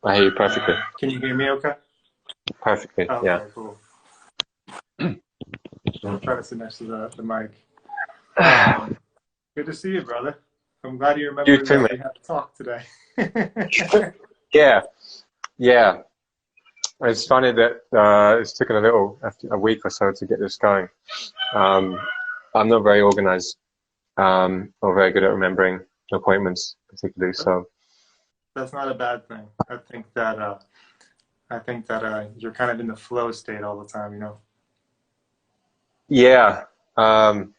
I hear you perfectly. Can you hear me okay? Perfectly, yeah. Okay, cool. I'll try to sit next to the mic. Um, Good to see you, brother. I'm glad you You remembered too, that we mate. had to talk today. Yeah, yeah. It's funny that it's taken a week or so to get this going. Um, I'm not very organized, or very good at remembering appointments, particularly. So, That's not a bad thing. I think that you're kind of in the flow state all the time, you know. yeah, um,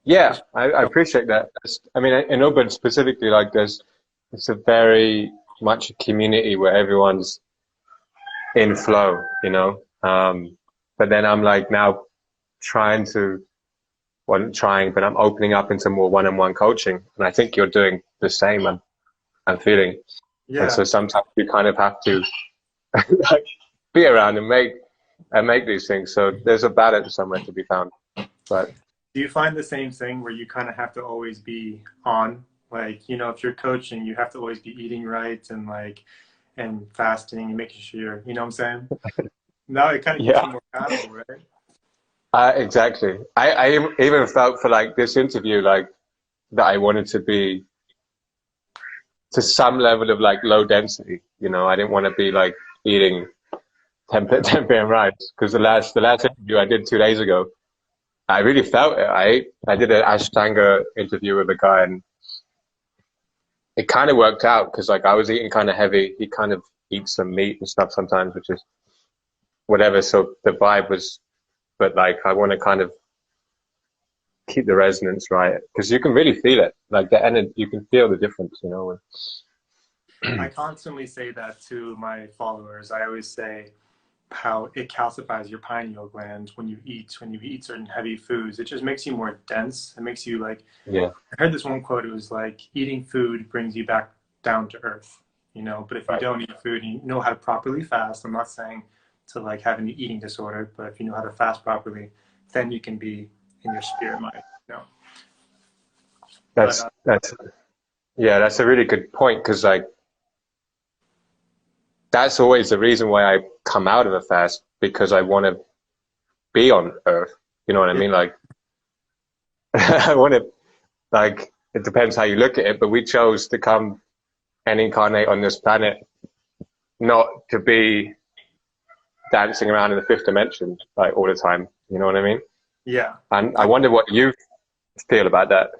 yeah. Just I appreciate that. I mean, I know, but specifically, like, it's a very much a community where everyone's in flow, you know. But then I'm like now trying to, well, not trying, but I'm opening up into more one-on-one coaching, and I think you're doing the same. I'm feeling, and yeah. so sometimes you kind of have to like be around and make these things. So there's a balance somewhere to be found. But Do you find the same thing where you kind of have to always be on? Like, if you're coaching, you have to always be eating right and and fasting and making sure, you know what I'm saying? Now it kind of keeps yeah, you more accountable, right? exactly. Even felt for like this interview, like that I wanted to be to some level of like low density. You know, I didn't want to be like eating tempeh and rice because the last interview I did 2 days ago, I really felt it. I did an Ashtanga interview with a guy, and it kind of worked out because like I was eating kind of heavy. He kind of eats some meat and stuff sometimes, which is whatever. So the vibe was, but like I want to kind of keep the resonance right because you can really feel it. Like the energy, you can feel the difference. You know. I constantly say that to my followers. I always say how it calcifies your pineal gland when you eat certain heavy foods. It just makes you more dense. It makes you like Yeah. I heard this one quote. It was like eating food brings you back down to earth, But if you Right. don't eat food and you know how to properly fast, I'm not saying to like have an eating disorder, but if you know how to fast properly, then you can be in your spirit mind, you know. But That's yeah. That's a really good point because like that's always the reason why I come out of a fast because I want to be on Earth. You know what I yeah, mean? Like I want to like it depends how you look at it, but we chose to come and incarnate on this planet not to be dancing around in the fifth dimension like all the time. You know what I mean? yeah. And I wonder what you feel about that,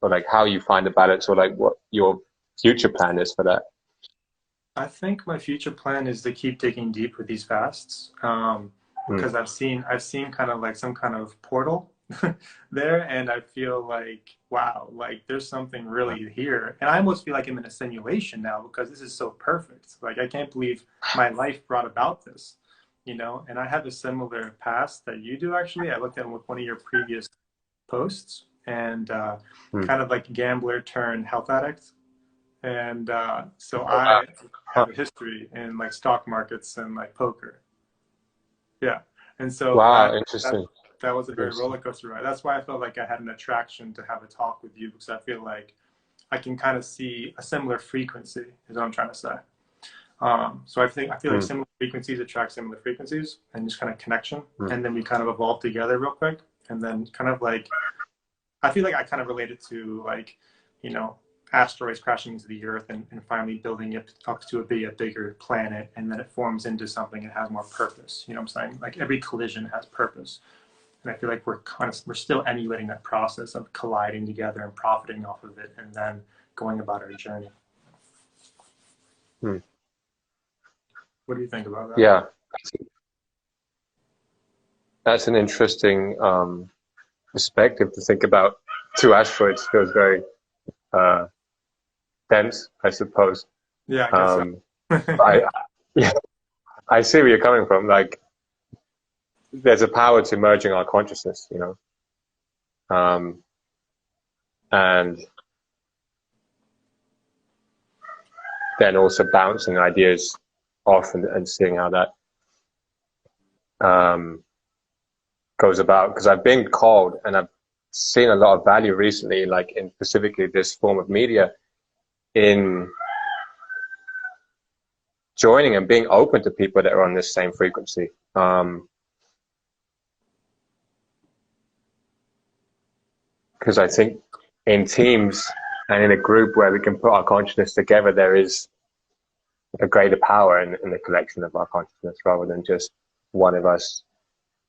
or like how you find the balance, or like what your future plan is for that. I think my future plan is to keep digging deep with these fasts, Mm. because I've seen kind of like some kind of portal there, and I feel like wow, like there's something really here, and I almost feel like I'm in a simulation now because this is so perfect. Like I can't believe my life brought about this. And I have a similar past that you do actually. I looked at one of your previous posts, and Mm. kind of like gambler turned health addict. And so Oh, wow. I Huh. have a history in like stock markets and like poker. Yeah. And so Wow, that interesting. that was a very Interesting. roller coaster ride. That's why I felt like I had an attraction to have a talk with you because I feel like I can kind of see a similar frequency, is what I'm trying to say. So I feel like Mm. similar frequencies attract similar frequencies and just kind of connection. Mm. And then we kind of evolve together real quick. And then kind of like I feel like I kind of related to like, you know, asteroids crashing into the Earth and finally building it up to a bigger planet, and then it forms into something that has more purpose. You know what I'm saying? Like every collision has purpose, and I feel like we're still emulating that process of colliding together and profiting off of it, and then going about our journey. Mm. What do you think about that? Yeah, that's an interesting perspective to think about. Two asteroids feels very uh, dense, I suppose. Yeah, I guess so. Um, I yeah, I see where you're coming from. Like, there's a power to merging our consciousness, you know, and then also bouncing ideas off and seeing how that um, goes about. Because I've been called and I've seen a lot of value recently, like in specifically this form of media, in joining and being open to people that are on this same frequency. Because I think in teams and in a group where we can put our consciousness together, there is a greater power in the collection of our consciousness rather than just one of us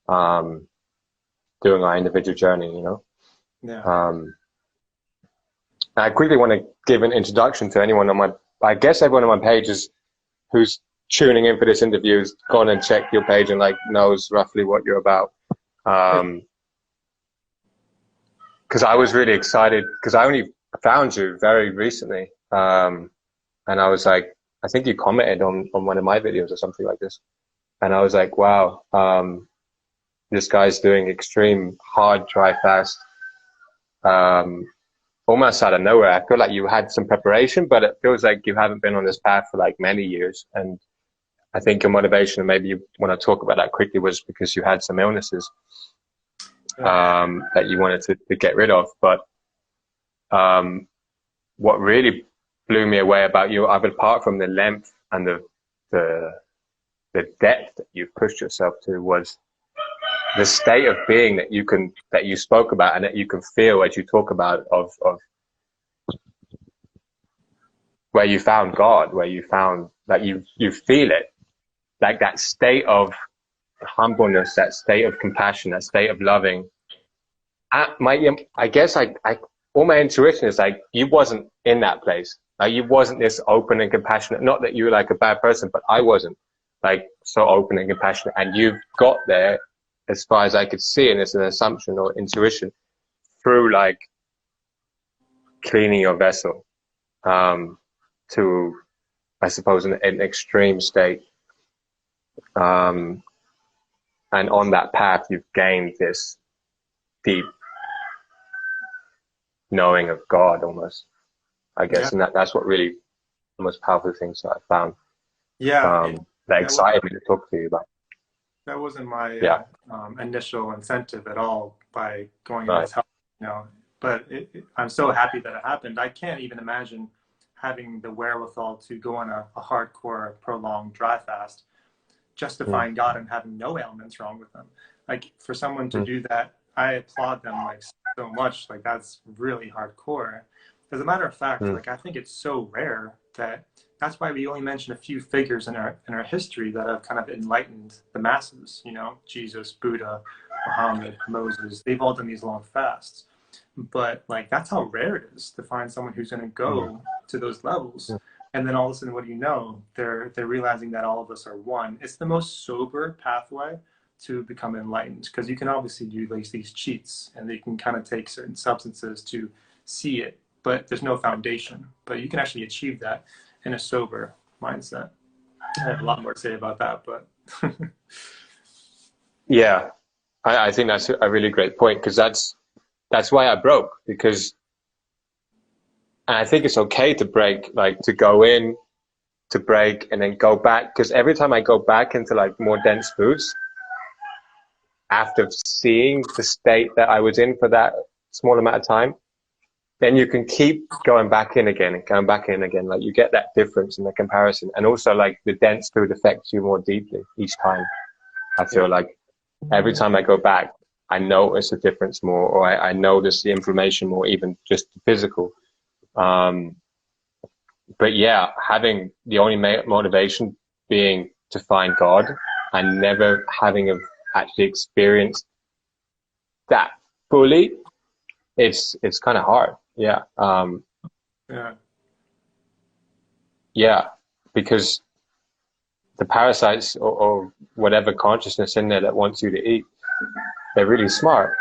doing our individual journey, you know? Yeah. I quickly want to give an introduction to anyone on I guess everyone on my page who's tuning in for this interview has gone and checked your page and like knows roughly what you're about. Because I was really excited because I only found you very recently. And I was like, I think you commented on one of my videos or something like this. And I was like, wow, this guy's doing extreme hard dry fast. Almost out of nowhere. I feel like you had some preparation, but it feels like you haven't been on this path for like many years. And I think your motivation, and maybe you want to talk about that quickly, was because you had some illnesses that you wanted to get rid of. But what really blew me away about you, apart from the length and the depth that you've pushed yourself to, was the state of being that you spoke about and that you can feel as you talk about of where you found God, where you found that you feel it, like that state of humbleness, that state of compassion, that state of loving. I guess all my intuition is like you wasn't in that place. Like you wasn't this open and compassionate. Not that you were like a bad person, but I wasn't like so open and compassionate. And you've got there, as far as I could see, and it's an assumption or intuition, through like cleaning your vessel to, I suppose, an extreme state. And on that path, you've gained this deep knowing of God, almost, I guess. Yeah. And that's what really the most powerful things that I found. Yeah. That excited me to talk to you about. That wasn't my initial incentive at all by going in this help, you know. But I'm so happy that it happened. I can't even imagine having the wherewithal to go on a hardcore, prolonged dry fast just to find God and having no ailments wrong with them. Like for someone to do that, I applaud them like so much. Like that's really hardcore. As a matter of fact, like I think it's so rare that's why we only mention a few figures in our history that have kind of enlightened the masses. You know, Jesus, Buddha, Muhammad, Moses. They've all done these long fasts. But like that's how rare it is to find someone who's going to go to those levels. And then all of a sudden, what do you know? They're realizing that all of us are one. It's the most sober pathway to become enlightened, because you can obviously do like these cheats and they can kind of take certain substances to see it, but there's no foundation. But you can actually achieve that in a sober mindset. I have a lot more to say about that, but Yeah, I think that's a really great point, because that's why I broke, because, and I think it's okay to break, like to go in, to break and then go back, because every time I go back into like more dense foods, after seeing the state that I was in for that small amount of time, then you can keep going back in again and going back in again. Like you get that difference in the comparison. And also like the dense food affects you more deeply each time. I feel like every time I go back, I notice a difference more, or I notice the inflammation more, even just physical. But yeah, having the only motivation being to find God and never having actually experienced that fully, it's kind of hard. Yeah. Yeah, because the parasites or whatever consciousness in there that wants you to eat, they're really smart.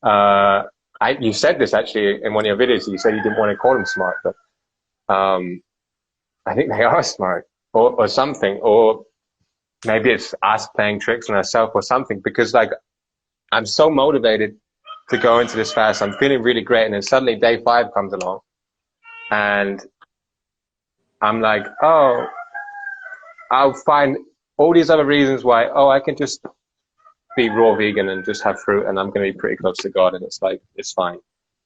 You said this actually in one of your videos. You said you didn't want to call them smart, but I think they are smart, or something, or maybe it's us playing tricks on ourselves or something. Because like I'm so motivated to go into this fast, I'm feeling really great, and then suddenly day 5 comes along, and I'm like, oh, I'll find all these other reasons why. Oh, I can just be raw vegan and just have fruit, and I'm going to be pretty close to God, and it's like it's fine,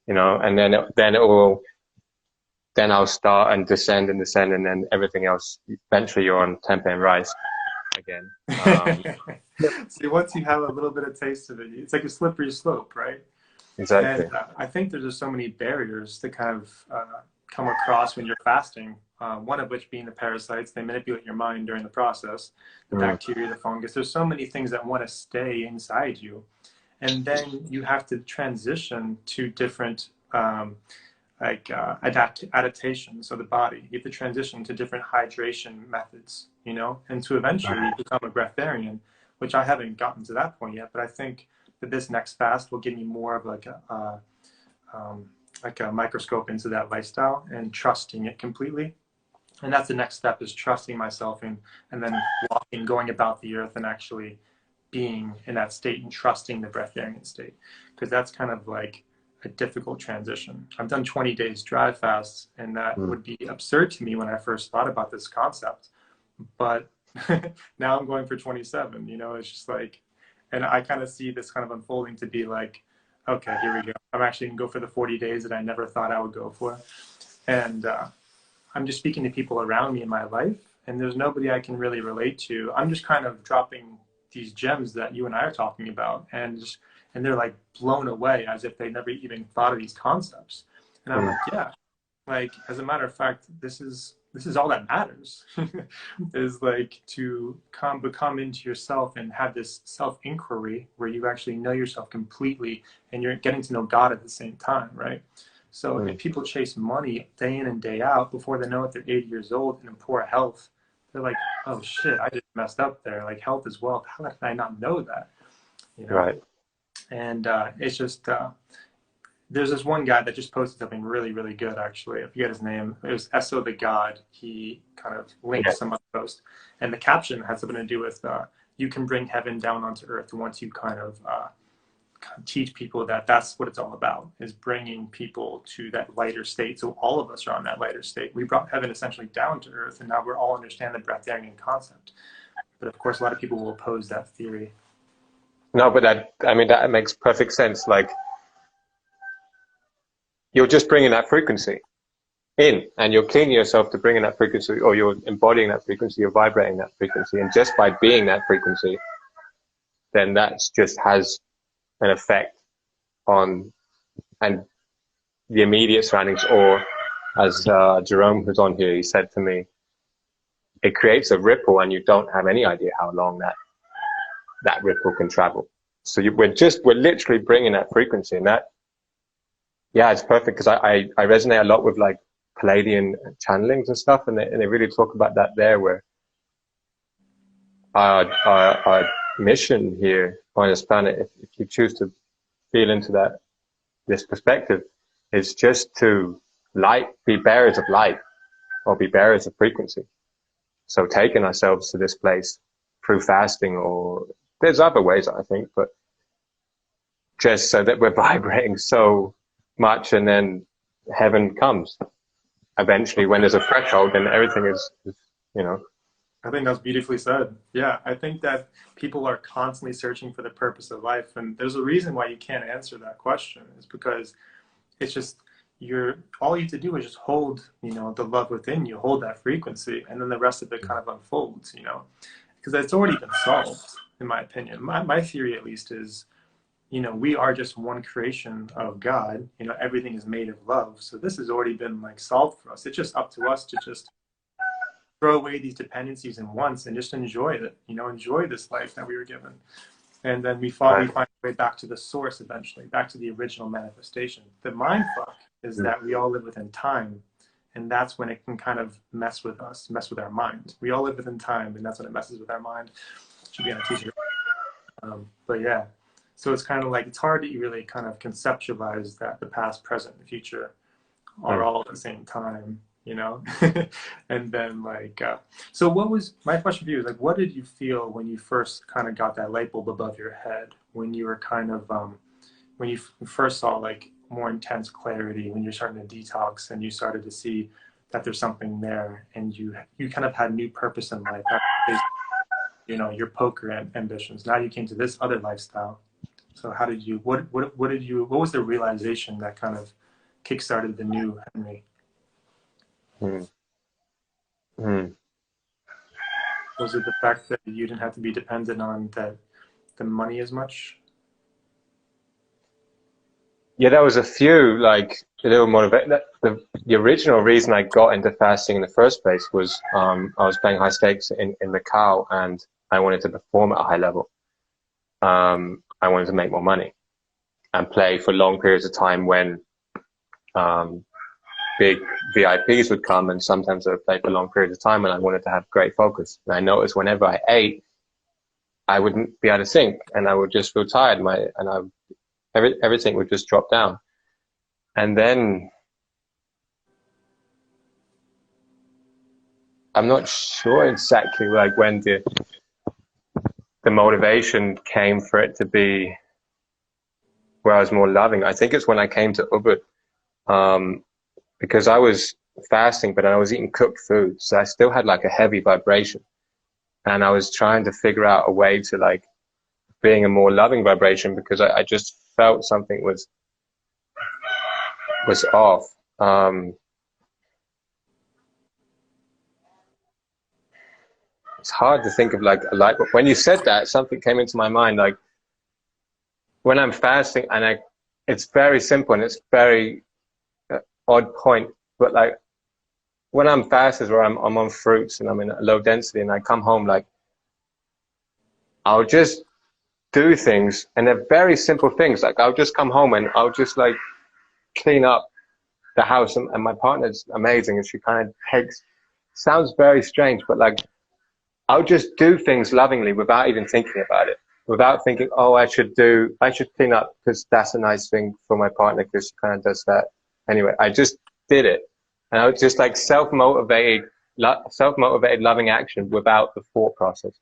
you know. And then it will then I'll start and descend, and then everything else. Eventually, you're on tempeh and rice again. See, once you have a little bit of taste of it, it's like a slippery slope, right? Exactly. And I think there's just so many barriers to kind of come across when you're fasting. One of which being the parasites. They manipulate your mind during the process, the Mm, bacteria, the fungus. There's so many things that want to stay inside you. And then you have to transition to different adaptations of the body. You have to transition to different hydration methods, you know, and to eventually become a breatharian, which I haven't gotten to that point yet. But I think that this next fast will give me more of like a microscope into that lifestyle and trusting it completely. And that's the next step, is trusting myself, and then walking, going about the earth and actually being in that state and trusting the breatharian state, because that's kind of like a difficult transition. I've done 20 days dry fasts, and that mm. would be absurd to me when I first thought about this concept. But now I'm going for 27, you know, it's just like, and I kind of see this kind of unfolding to be like, okay, here we go. I'm actually going to go for the 40 days that I never thought I would go for. And I'm just speaking to people around me in my life, and there's nobody I can really relate to. I'm just kind of dropping these gems that you and I are talking about, and they're like blown away as if they never even thought of these concepts. And I'm Mm. like, yeah, like as a matter of fact, this is all that matters, is like to become into yourself and have this self inquiry where you actually know yourself completely, and you're getting to know God at the same time, right? So if Mm. people chase money day in and day out, before they know it, they're 80 years old and in poor health. They're like, oh shit, I just messed up there. Like, health is wealth. How did I not know that? You know? Right. And it's just, there's this one guy that just posted something really, really good, actually. I forget his name. It was Esso the God. He kind of linked Yeah. some other post. And the caption had something to do with you can bring heaven down onto earth once you kind of teach people that that's what it's all about, is bringing people to that lighter state. So all of us are on that lighter state. We brought heaven essentially down to earth, and now we're all understand the breatharian concept. But of course, a lot of people will oppose that theory. No, but I mean, that makes perfect sense. Like, you're just bringing that frequency in, and you're cleaning yourself to bring in that frequency, or you're embodying that frequency, you're vibrating that frequency. And just by being that frequency, then that's just has an effect on and the immediate surroundings. Or as Jerome, who's on here, he said to me, it creates a ripple, and you don't have any idea how long that ripple can travel. So we're literally bringing that frequency, and that, yeah, it's perfect, because I resonate a lot with like Palladian channelings and stuff, and they really talk about that there, where our mission here on this planet, if you choose to feel into this perspective, is just to be bearers of light, or be bearers of frequency. So taking ourselves to this place through fasting, or there's other ways, I think, but just so that we're vibrating so much, and then heaven comes eventually when there's a threshold, and everything is, you know. I think that's beautifully said. Yeah, I think that people are constantly searching for the purpose of life, and there's a reason why you can't answer that question. Is because it's just all you have to do is just hold, you know, the love within you, hold that frequency, and then the rest of it kind of unfolds, you know, because it's already been solved, in my opinion. My theory, at least, is, you know, we are just one creation of God. You know, everything is made of love. So this has already been like solved for us. It's just up to us to just throw away these dependencies and wants and just enjoy it, you know, enjoy this life that we were given. And then we find our way back to the source eventually, back to the original manifestation. The mind fuck is that we all live within time, and that's when it can kind of mess with us, mess with our mind. We all live within time, and that's when it messes with our mind. Should be on a t-shirt. But yeah, so it's kind of like, it's hard to really kind of conceptualize that the past, present, and future are all at the same time, you know. And then like so what was my question for you, is like, what did you feel when you first kind of got that light bulb above your head, when you were kind of when you first saw like more intense clarity, when you're starting to detox and you started to see that there's something there, and you kind of had new purpose in life, you know, your poker ambitions, now you came to this other lifestyle. So how did you, what was the realization that kind of kickstarted the new Henry? mm, mm. Was it the fact that you didn't have to be dependent on the money as much? Yeah, there was a few like little motivate. The original reason I got into fasting in the first place was I was playing high stakes in Macau, and I wanted to perform at a high level. I wanted to make more money and play for long periods of time when um, big VIPs would come, and sometimes I would play for long periods of time, and I wanted to have great focus. And I noticed whenever I ate, I wouldn't be able to think, and I would just feel tired. Everything would just drop down. And then I'm not sure exactly like when the motivation came for it to be where I was more loving. I think it's when I came to Ubud, because I was fasting, but I was eating cooked food, so I still had like a heavy vibration, and I was trying to figure out a way to like being a more loving vibration because I just felt something was off. It's hard to think of like a light, but when you said that, something came into my mind. Like when I'm fasting, and it's very simple and it's very odd point, but like when I'm fasting, where I'm on fruits and I'm in a low density, and I come home, like I'll just do things, and they're very simple things. Like I'll just come home and I'll just like clean up the house, and my partner's amazing, and she kind of takes. Sounds very strange, but like I'll just do things lovingly without even thinking about it, without thinking, oh, I should clean up because that's a nice thing for my partner because she kind of does that. Anyway, I just did it. And I was just like self-motivated loving action without the thought process.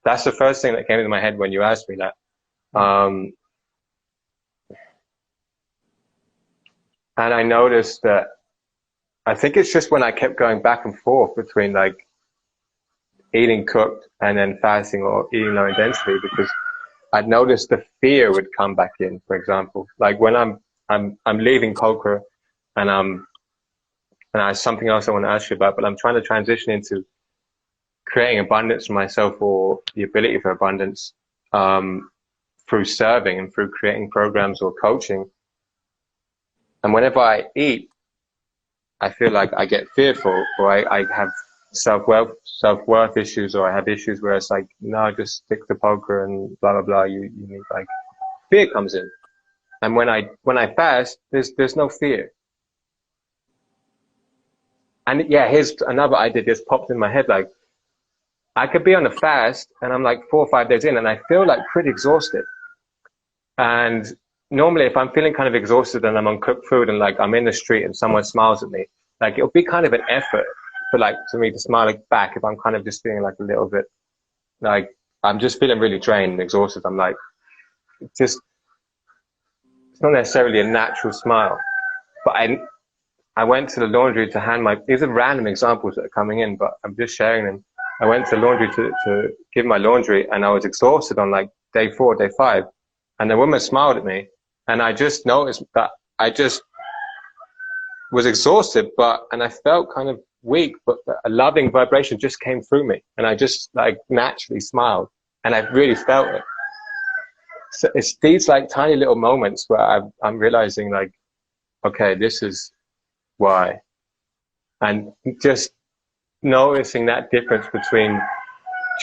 That's the first thing that came into my head when you asked me that. And I noticed that I think it's just when I kept going back and forth between like eating cooked and then fasting or eating low intensity, because I'd noticed the fear would come back in. For example, like when I'm leaving poker, and and I something else I want to ask you about, but I'm trying to transition into creating abundance for myself, or the ability for abundance, through serving and through creating programs or coaching. And whenever I eat, I feel like I get fearful, or I have self-worth issues, or I have issues where it's like, no, just stick to poker and blah blah blah. You need, like, fear comes in. And when I fast, there's no fear. And yeah, here's another idea just popped in my head. Like I could be on a fast and I'm like 4 or 5 days in and I feel like pretty exhausted. And normally if I'm feeling kind of exhausted and I'm on cooked food and like I'm in the street and someone smiles at me, like it'll be kind of an effort for me to smile back if I'm kind of just feeling like a little bit like I'm just feeling really drained and exhausted. I'm like, it's not necessarily a natural smile. But I went to the laundry to hand these are random examples that are coming in, but I'm just sharing them. I went to the laundry to give my laundry, and I was exhausted on like day 4, day 5. And the woman smiled at me, and I just noticed that I just was exhausted, and I felt kind of weak, but a loving vibration just came through me, and I just like naturally smiled, and I really felt it. So it's these like tiny little moments where I'm realizing like, okay, this is why. And just noticing that difference between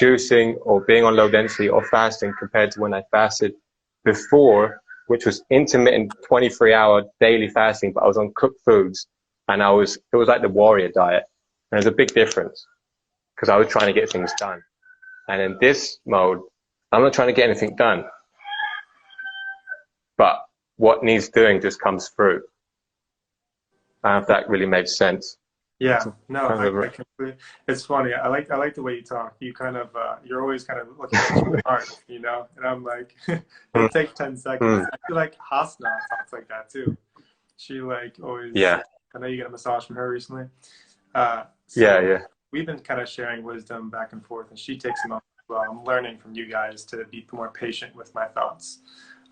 juicing or being on low density or fasting compared to when I fasted before, which was intermittent 23-hour daily fasting, but I was on cooked foods, and it was like the warrior diet. And there's a big difference because I was trying to get things done. And in this mode, I'm not trying to get anything done, but what needs doing just comes through. I don't know if that really made sense. Yeah, no, I completely. It's funny. I like the way you talk. You kind of you're always kind of looking at your heart, you know. And I'm like, it'll take 10 seconds. I feel like Hasna talks like that too. She like always. Yeah. I know you got a massage from her recently. Yeah. We've been kind of sharing wisdom back and forth, and she takes them up as well. I'm learning from you guys to be more patient with my thoughts.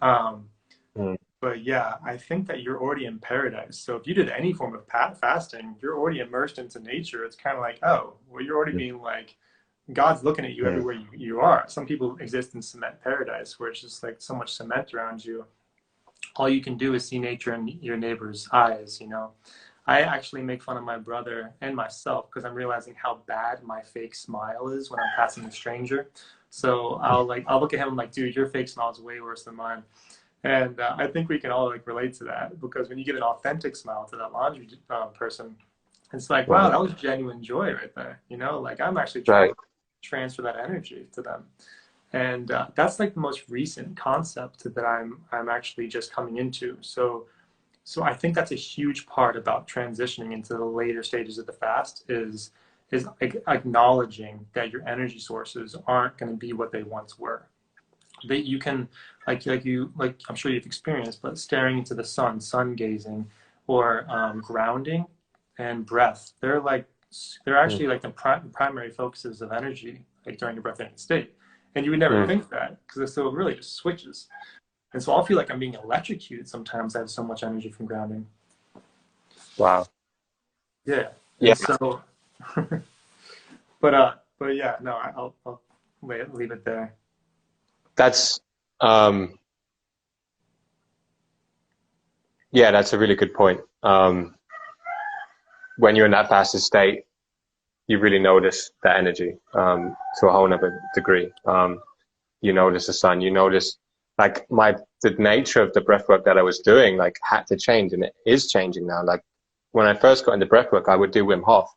But But yeah, I think that you're already in paradise. So if you did any form of fasting, you're already immersed into nature. It's kind of like, oh, well, you're already being like, God's looking at you Mm. everywhere you are. Some people exist in cement paradise where it's just like so much cement around you. All you can do is see nature in your neighbor's eyes, you know. I actually make fun of my brother and myself because I'm realizing how bad my fake smile is when I'm passing a stranger. So I'll look at him, I'm like, dude, your fake smile is way worse than mine. And I think we can all like relate to that because when you get an authentic smile to that laundry person, it's like, wow, Right. that was genuine joy right there. You know, like I'm actually trying Right. to transfer that energy to them. And that's like the most recent concept that I'm actually just coming into. So I think that's a huge part about transitioning into the later stages of the fast is acknowledging that your energy sources aren't going to be what they once were. That you can like I'm sure you've experienced, but staring into the sun gazing, or grounding and breath. They're Mm. actually like the primary focuses of energy, like during your breathtaking state. And you would never Mm. think that because it's so really just switches. And so I'll feel like I'm being electrocuted sometimes. I have so much energy from grounding. Wow. Yeah. Yeah. And so, but yeah, no, I'll leave it there. That's um, yeah, that's a really good point. When you're in that fasted state, you really notice that energy to a whole nother degree. You notice the sun. You notice like the nature of the breath work that I was doing like had to change, and it is changing now. Like when I first got into breath work, I would do Wim Hof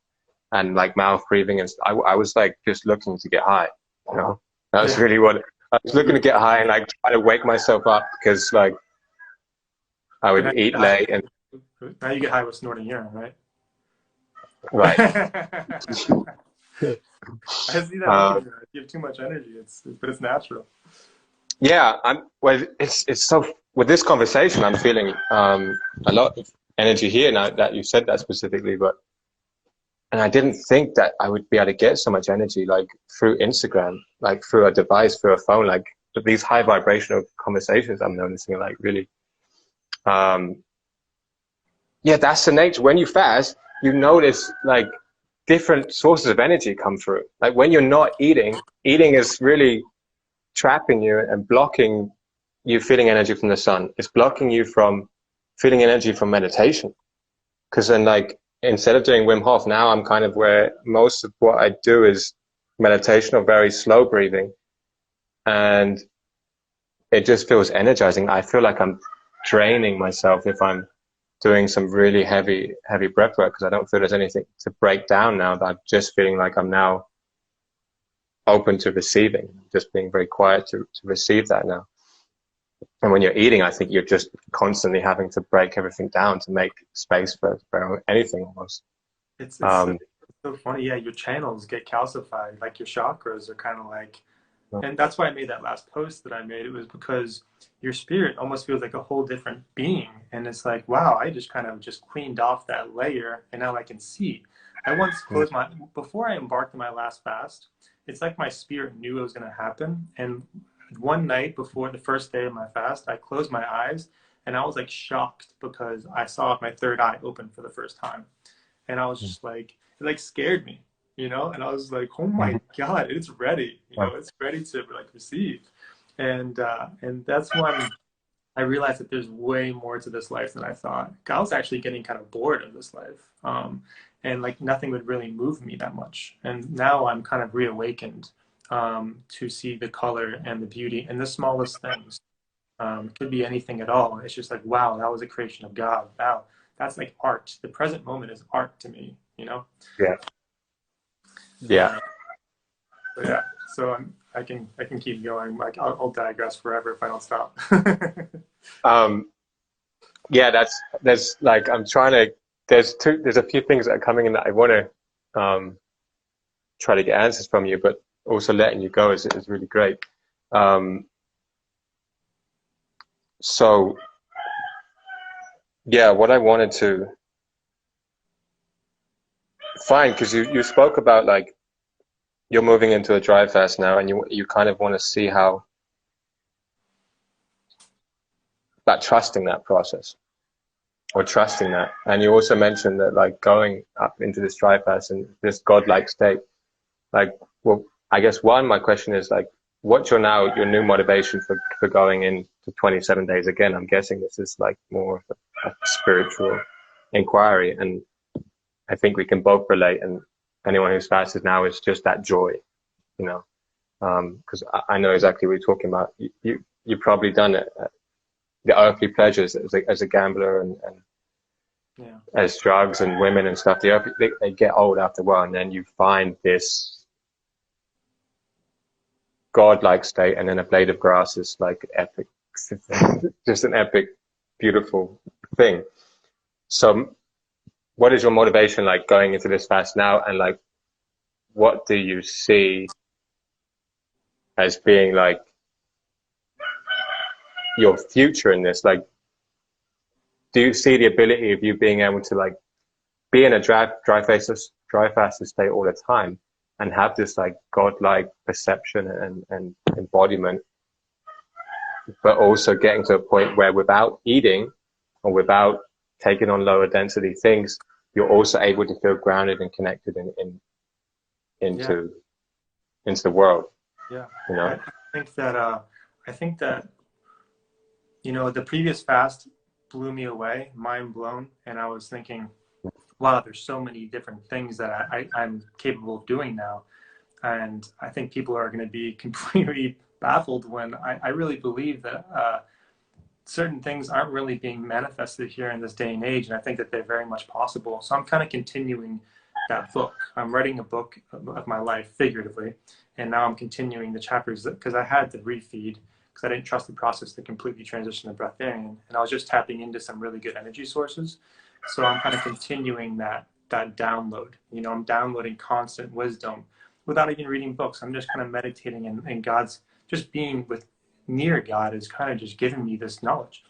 and like mouth breathing, and I was like just looking to get high. You know, that's Yeah. really what I was looking to get high and like try to wake myself up because like I But now would you eat get high. late and Now you get high with snorting urine, right? right. I see that look in Uh, your eyes. You have too much energy. But it's natural. yeah, well, it's so with this conversation, I'm feeling a lot of energy here now that you said that specifically, but and I didn't think that I would be able to get so much energy like through Instagram, like through a device, through a phone, like these high vibrational conversations I'm noticing, like really, um, yeah, that's the nature. When you fast, you notice like different sources of energy come through. Like when you're not eating, eating is really trapping you and blocking you feeling energy from the sun. It's blocking you from feeling energy from meditation. Because then, like, instead of doing Wim Hof, now I'm kind of where most of what I do is meditation or very slow breathing. And it just feels energizing. I feel like I'm draining myself if I'm doing some really heavy breath work because I don't feel there's anything to break down now. That I'm just feeling like I'm now open to receiving, just being very quiet to receive that now. And when you're eating, I think you're just constantly having to break everything down to make space for anything almost. It's Um, so funny. Yeah, your channels get calcified. Like your chakras are kind of like, and that's why I made that last post that I made. It was because your spirit almost feels like a whole different being, and it's like, wow, I just kind of just cleaned off that layer, and now I can see. I once closed my before I embarked on my last fast. It's like my spirit knew it was going to happen, and one night before the first day of my fast, I closed my eyes, and I was like shocked because I saw my third eye open for the first time, and I was just like, it like scared me, you know, and I was like, oh my god, it's ready, you know, it's ready to like receive. And that's when I realized that there's way more to this life than I thought. I was actually getting kind of bored of this life, and like nothing would really move me that much. And now I'm kind of reawakened, to see the color and the beauty in the smallest things. It could be anything at all. It's just like, wow, that was a creation of God. Wow, that's like art. The present moment is art to me, you know? yeah, yeah, Uh, but yeah, so I can keep going. Like I'll digress forever if I don't stop. um, yeah. There's like I'm trying to. There's a few things that are coming in that I want to try to get answers from you, but also letting you go is really great. Um, so yeah, what I wanted to find because you spoke about like you're moving into a dry fast now, and you kind of want to see how but trusting that process, or trusting that. And you also mentioned that, like, going up into this dry fast and this godlike state, like, well, I guess my question is, like, what's your new motivation for going into 27 days again? I'm guessing this is like more of a spiritual inquiry, and I think we can both relate. And anyone who's fasted now, is just that joy, you know, because I know exactly what you're talking about. You've probably done it, the earthly pleasures as a gambler, and Yeah. as drugs and women and stuff. They get old after a while, and then you find this godlike state, and then a blade of grass is like epic, just an epic, beautiful thing. So what is your motivation like going into this fast now, and like what do you see as being like your future in this? Like, do you see the ability of you being able to like be in a dry fast state all the time and have this like godlike perception and embodiment, but also getting to a point where without eating or without taking on lower density things, you're also able to feel grounded and connected into the world? Yeah. You know? I think that, you know, the previous fast blew me away, mind blown. And I was thinking, wow, there's so many different things that I'm capable of doing now. And I think people are going to be completely baffled when I really believe that certain things aren't really being manifested here in this day and age. And I think that they're very much possible. So I'm kind of continuing that book. I'm writing a book of my life, figuratively. And now I'm continuing the chapters because I had to refeed because I didn't trust the process to completely transition to breatharian. And I was just tapping into some really good energy sources. So I'm kind of continuing that download. You know, I'm downloading constant wisdom without even reading books. I'm just kind of meditating, and God's just being near God is kind of just giving me this knowledge.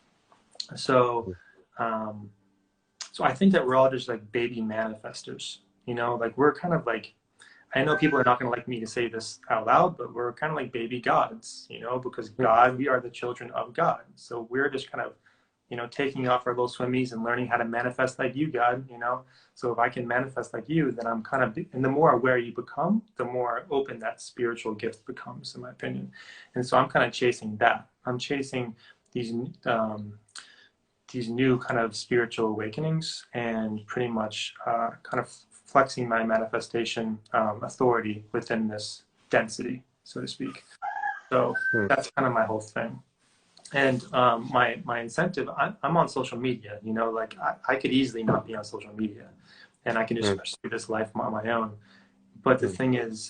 So, so I think that we're all just like baby manifestors. You know, like we're kind of like, I know people are not going to like me to say this out loud, but we're kind of like baby gods, you know, because God, we are the children of God. So we're just kind of, you know, taking off our little swimmies and learning how to manifest like you, God, you know. So if I can manifest like you, then I'm kind of, and the more aware you become, the more open that spiritual gift becomes, in my opinion. And so I'm kind of chasing that. I'm chasing these new kind of spiritual awakenings, and pretty much kind of flexing my manifestation authority within this density, so to speak. So that's kind of my whole thing. And my incentive, I'm on social media, you know, like I could easily not be on social media, and I can just pursue this life on my own. But the thing is,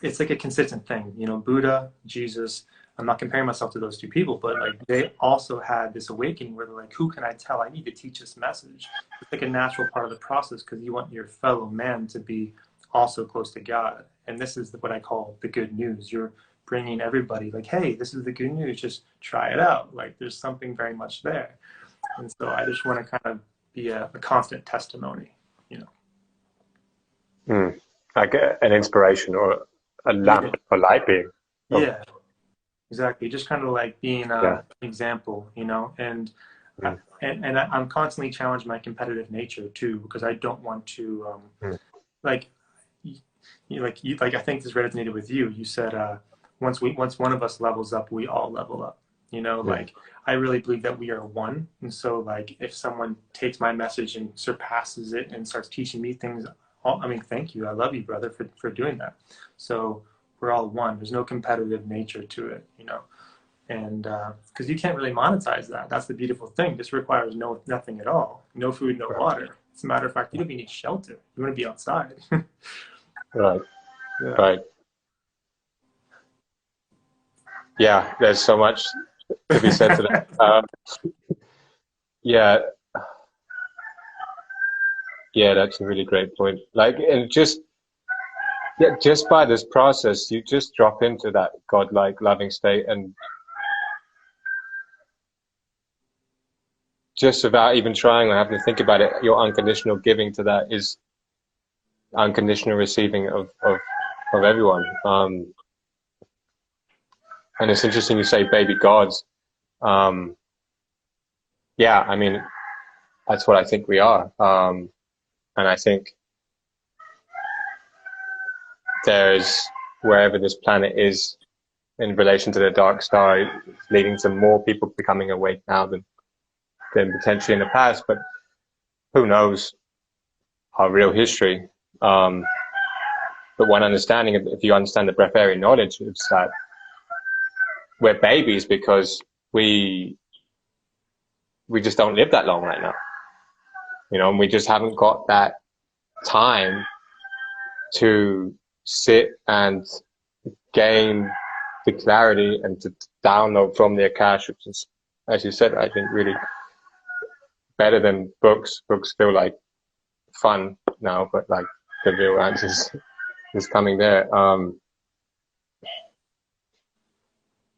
it's like a consistent thing, you know. Buddha, Jesus, I'm not comparing myself to those two people, but like they also had this awakening where they're like, who can I tell? I need to teach this message. It's like a natural part of the process, because you want your fellow man to be also close to God. And this is what I call the good news. You're bringing everybody like, hey, this is the good news, just try it out. Like there's something very much there. And so I just want to kind of be a constant testimony, you know. Like an inspiration or a lamp or light being. Yeah, exactly. Just kind of like being an example, you know. And I'm constantly challenging my competitive nature too, because I don't want to like I think this resonated with you. You said once one of us levels up, we all level up. You know, like I really believe that we are one. And so like if someone takes my message and surpasses it and starts teaching me things, I mean, thank you. I love you, brother, for doing that. So we're all one. There's no competitive nature to it, you know. And because you can't really monetize that. That's the beautiful thing. This requires nothing at all. No food, no water. As a matter of fact, you don't even need shelter. You want to be outside. Right. Right. Yeah, there's so much to be said to that. Yeah, that's a really great point. Like, and just by this process, you just drop into that godlike, loving state, and just without even trying or having to think about it, your unconditional giving to that is unconditional receiving of everyone. And it's interesting you say baby gods. Yeah, I mean, that's what I think we are. And I think there's, wherever this planet is in relation to the dark star, it's leading to more people becoming awake now than potentially in the past. But who knows our real history? But one understanding, if you understand the breatharian knowledge, is that we're babies because we just don't live that long right now, you know, and we just haven't got that time to sit and gain the clarity and to download from the Akash, which is, as you said, I think really better than books. Books feel like fun now, but like the real answers is coming there.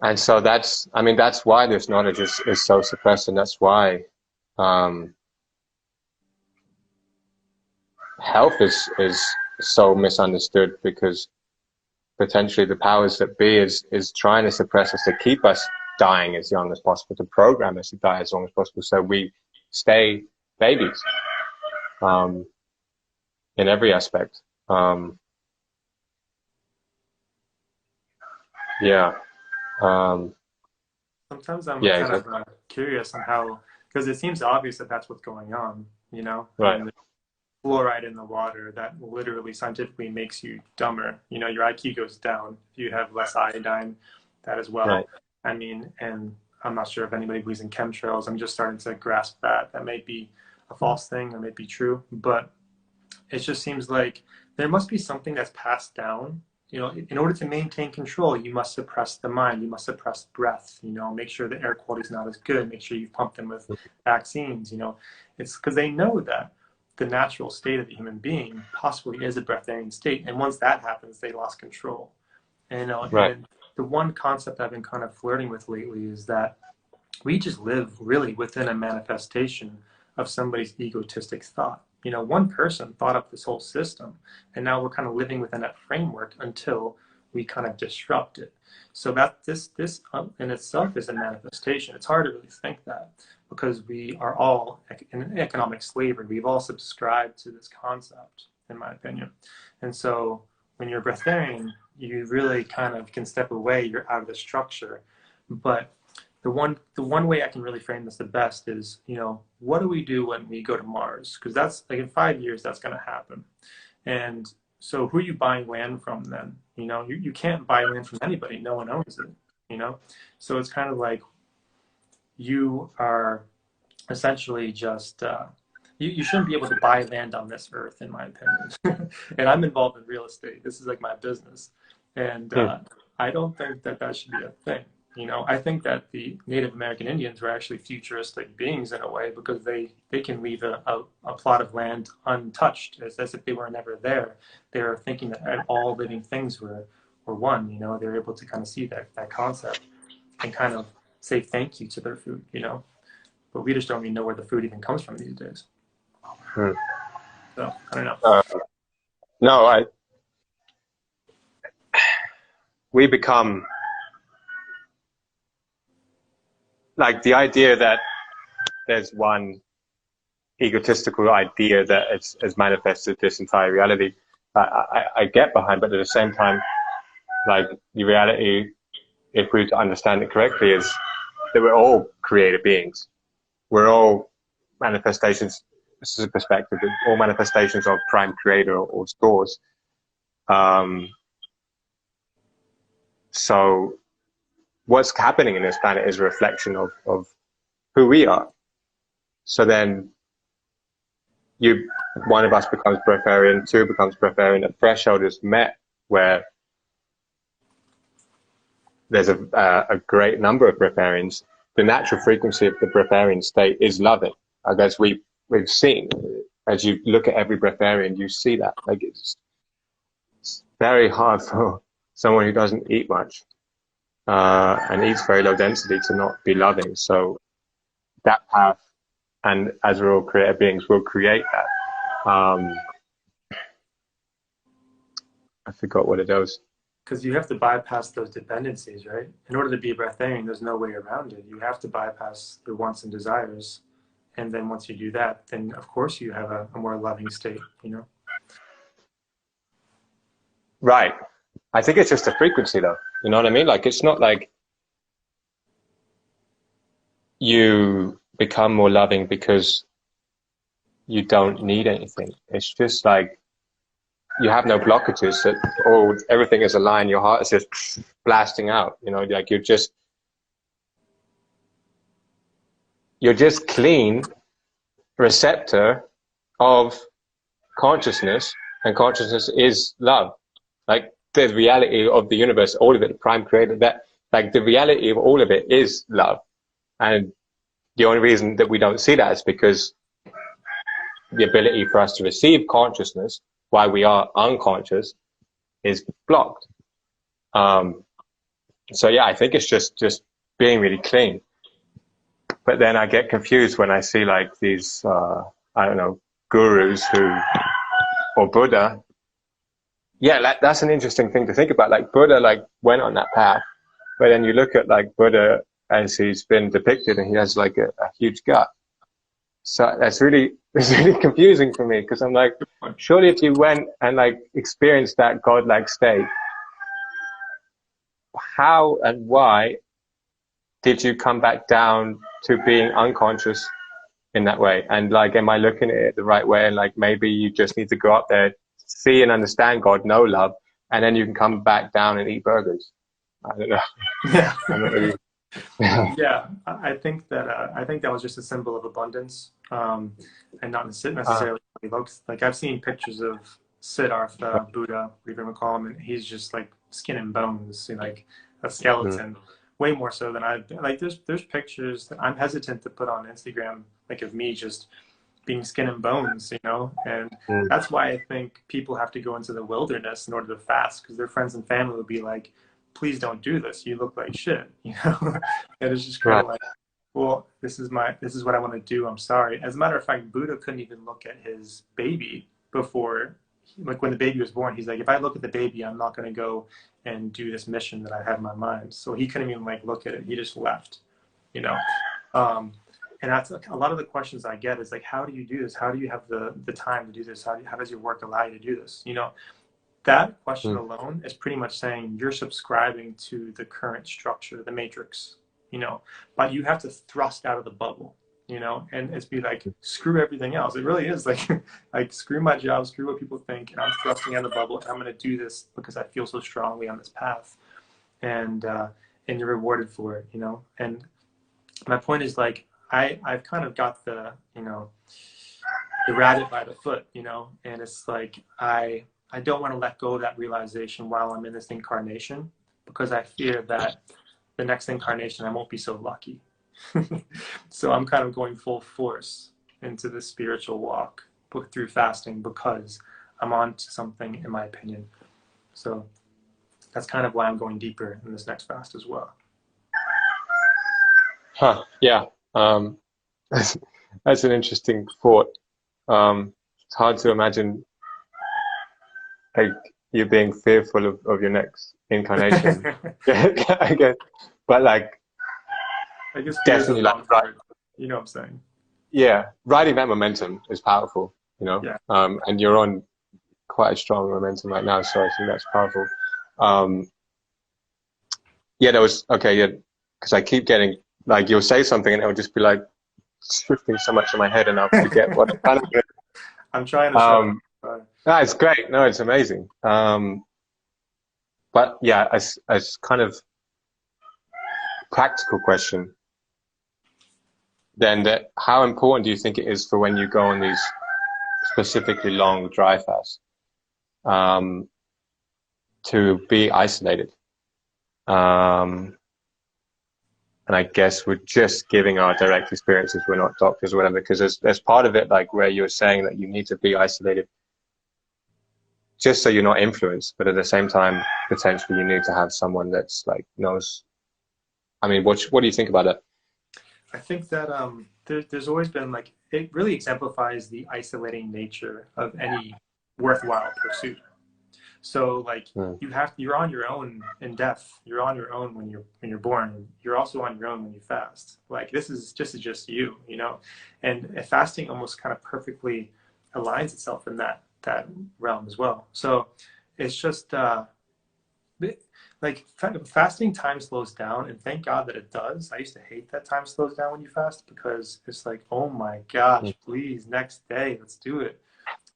And so that's, I mean, that's why this knowledge is so suppressed, and that's why health is so misunderstood, because potentially the powers that be is trying to suppress us to keep us dying as young as possible, to program us to die as long as possible, so we stay babies in every aspect. Yeah. Sometimes I'm Yeah, kind of exactly. curious on how, because it seems obvious that that's what's going on, you know, Right. and fluoride in the water that literally scientifically makes you dumber. You know, your IQ goes down if you have less iodine, that as Right. well. I mean, and I'm not sure if anybody believes in chemtrails. I'm just starting to grasp that. That may be a false thing or may be true, but it just seems like there must be something that's passed down. You know, in order to maintain control, you must suppress the mind, you must suppress breath, you know, make sure the air quality is not as good, make sure you pump them with vaccines, you know. It's because they know that the natural state of the human being possibly is a breatharian state. And once that happens, they lost control. And, you know, Right. and the one concept I've been kind of flirting with lately is that we just live really within a manifestation of somebody's egotistic thought. You know, one person thought up this whole system, and now we're kind of living within that framework until we kind of disrupt it. So that this in itself is a manifestation. It's hard to really think that because we are all in economic slavery. We've all subscribed to this concept, in my opinion. And so when you're a breatharian, you really kind of can step away. You're out of the structure, but the one way I can really frame this the best is, you know, what do we do when we go to Mars? Because that's like in 5 years that's going to happen. And so who are you buying land from then? You know, you can't buy land from anybody. No one owns it, you know? So it's kind of like you are essentially just, you shouldn't be able to buy land on this earth, in my opinion. And I'm involved in real estate. This is like my business. And Hmm. I don't think that that should be a thing. You know, I think that the Native American Indians were actually futuristic beings in a way because they can leave a plot of land untouched as if they were never there. They're thinking that all living things were one, you know, they're able to kind of see that concept and kind of say thank you to their food, you know. But we just don't even know where the food even comes from these days. Hmm. So I don't know. Uh, no, we become like the idea that there's one egotistical idea that has manifested this entire reality. I get behind, but at the same time, like the reality, if we understand it correctly, is that we're all creative beings. We're all manifestations. This is a perspective. All manifestations of prime creator or source. So what's happening in this planet is a reflection of who we are. So then one of us becomes breatharian, two becomes breatharian, a threshold is met where there's a great number of breatharians. The natural frequency of the breatharian state is loving. I guess we've seen, as you look at every breatharian, you see that. Like it's very hard for someone who doesn't eat much and eats very low density to not be loving. So that path, and as we're all creative beings, will create that. I forgot what it was. because you have to bypass those dependencies, right? In order to be breatharian, there's no way around it. You have to bypass your wants and desires. And then once you do that, then of course you have a more loving state, you know? Right. I think it's just a frequency though. You know what I mean? Like, it's not like you become more loving because you don't need anything. It's just like you have no blockages, that everything is aligned, your heart is just blasting out, you know, like you're just clean receptor of consciousness, and consciousness is love. Like the reality of the universe, all of it, the prime creator, that like the reality of all of it is love. And the only reason that we don't see that is because the ability for us to receive consciousness, why we are unconscious, is blocked. So yeah, I think it's just being really clean. But then I get confused when I see like these, I don't know, gurus or Buddha. Yeah, that's an interesting thing to think about. Like Buddha, like went on that path, but then you look at like Buddha as he's been depicted, and he has like a huge gut. So it's really confusing for me, because I'm like, surely if you went and like experienced that godlike state, how and why did you come back down to being unconscious in that way? And like, am I looking at it the right way? And like, maybe you just need to go up there, see and understand God, know love, and then you can come back down and eat burgers. I don't know. Yeah. I'm not really... Yeah, I think that was just a symbol of abundance, and not necessarily what he looks like. I've seen pictures of Siddhartha Buddha, whatever you call him, and he's just like skin and bones, like a skeleton, way more so than I've been. Like there's pictures that I'm hesitant to put on Instagram, like of me just being skin and bones, you know, and that's why I think people have to go into the wilderness in order to fast, because their friends and family will be like, please don't do this, you look like shit, you know. And it's just kind of like, well, this is what I want to do, I'm sorry. As a matter of fact, Buddha couldn't even look at his baby before, like when the baby was born. He's like, if I look at the baby, I'm not going to go and do this mission that I have in my mind. So he couldn't even like look at it, he just left, you know. And that's a lot of the questions I get is like, how do you do this? How do you have the time to do this? How does your work allow you to do this? You know, that question alone is pretty much saying you're subscribing to the current structure, the matrix, you know, but you have to thrust out of the bubble, you know, and it's be like, screw everything else. It really is like, like screw my job, screw what people think, and I'm thrusting out of the bubble, and I'm going to do this because I feel so strongly on this path, and you're rewarded for it, you know. And my point is like, I've kind of got the, you know, the rabbit by the foot, you know, and it's like, I don't want to let go of that realization while I'm in this incarnation, because I fear that the next incarnation I won't be so lucky. So I'm kind of going full force into the spiritual walk through fasting, because I'm on to something, in my opinion. So that's kind of why I'm going deeper in this next fast as well. Yeah. That's an interesting thought. It's hard to imagine like you being fearful of your next incarnation. I guess, but like, I guess definitely like, right, you know what I'm saying? Yeah, riding that momentum is powerful, you know. Yeah. And you're on quite a strong momentum right now, so I think that's powerful. Yeah, that was okay. Yeah, because I keep getting like, you'll say something and it'll just be like shifting so much in my head, and I'll forget what I'm kind of. I'm trying to show. No, it's great. No, it's amazing. But yeah, as kind of practical question, then, that how important do you think it is for when you go on these specifically long dry fasts, to be isolated? And I guess we're just giving our direct experiences. We're not doctors or whatever, because there's part of it like where you're saying that you need to be isolated just so you're not influenced, but at the same time, potentially you need to have someone that's like knows. I mean, what do you think about it? I think that there's always been like, it really exemplifies the isolating nature of any worthwhile pursuit. So like Mm. you're on your own in death. You're on your own when you're born. You're also on your own when you fast. Like this is just you, you know, and fasting almost kind of perfectly aligns itself in that realm as well. So it's just like fasting time slows down, and thank God that it does. I used to hate that time slows down when you fast because it's like, oh my Mm. gosh, please next day, let's do it,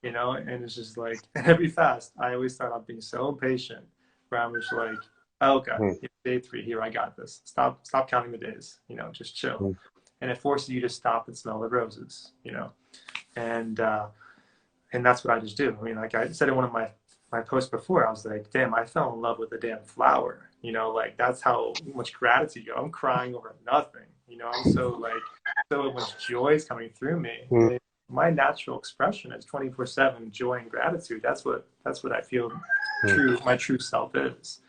you know. And it's just like every fast, I always start off being so impatient, where I'm just like, oh, okay, Mm. day 3 here, I got this. Stop counting the days, you know, just chill. Mm. And it forces you to stop and smell the roses, you know, and that's what I just do. I mean, like I said in one of my posts before, I was like, damn, I fell in love with a damn flower. You know, like that's how much gratitude you go. I'm crying over nothing. You know, I'm so like so much joy is coming through me. Mm. And my natural expression is 24/7 joy and gratitude. That's what I feel Mm. my true self is.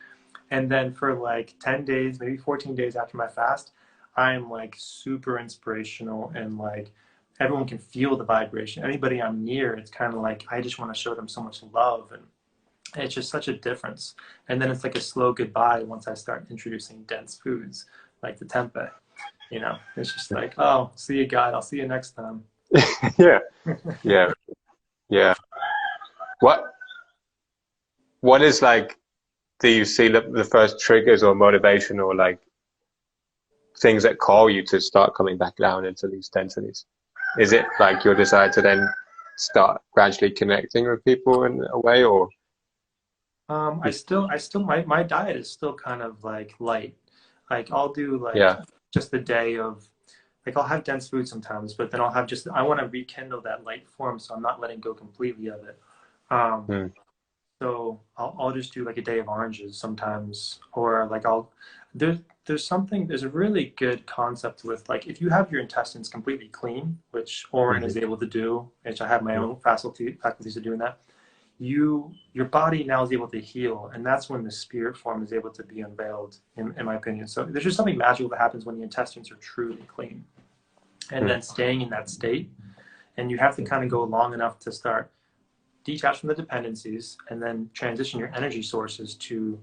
And then for like 10 days, maybe 14 days after my fast, I'm like super inspirational and like everyone can feel the vibration. Anybody I'm near, it's kind of like I just want to show them so much love, and it's just such a difference. And then it's like a slow goodbye once I start introducing dense foods like the tempeh. You know, it's just like, oh, see you, God. I'll see you next time. Yeah, yeah, yeah. What what is like? Do you see the first triggers or motivation or like things that call you to start coming back down into these densities? Is it like your desire to then start gradually connecting with people in a way, or you, I still, my diet is still kind of like light. Like I'll do like yeah, just a day of, like I'll have dense food sometimes, but then I'll have just, I want to rekindle that light form, so I'm not letting go completely of it. Um, mm, so I'll just do like a day of oranges sometimes, or like there, there's a really good concept with like if you have your intestines completely clean, which Orin mhm, is able to do, which I have my mm, own faculties of doing that. Your body now is able to heal, and that's when the spirit form is able to be unveiled, in my opinion. So there's just something magical that happens when the intestines are truly clean, and mm, then staying in that state. And you have to kind of go long enough to start detach from the dependencies and then transition your energy sources to,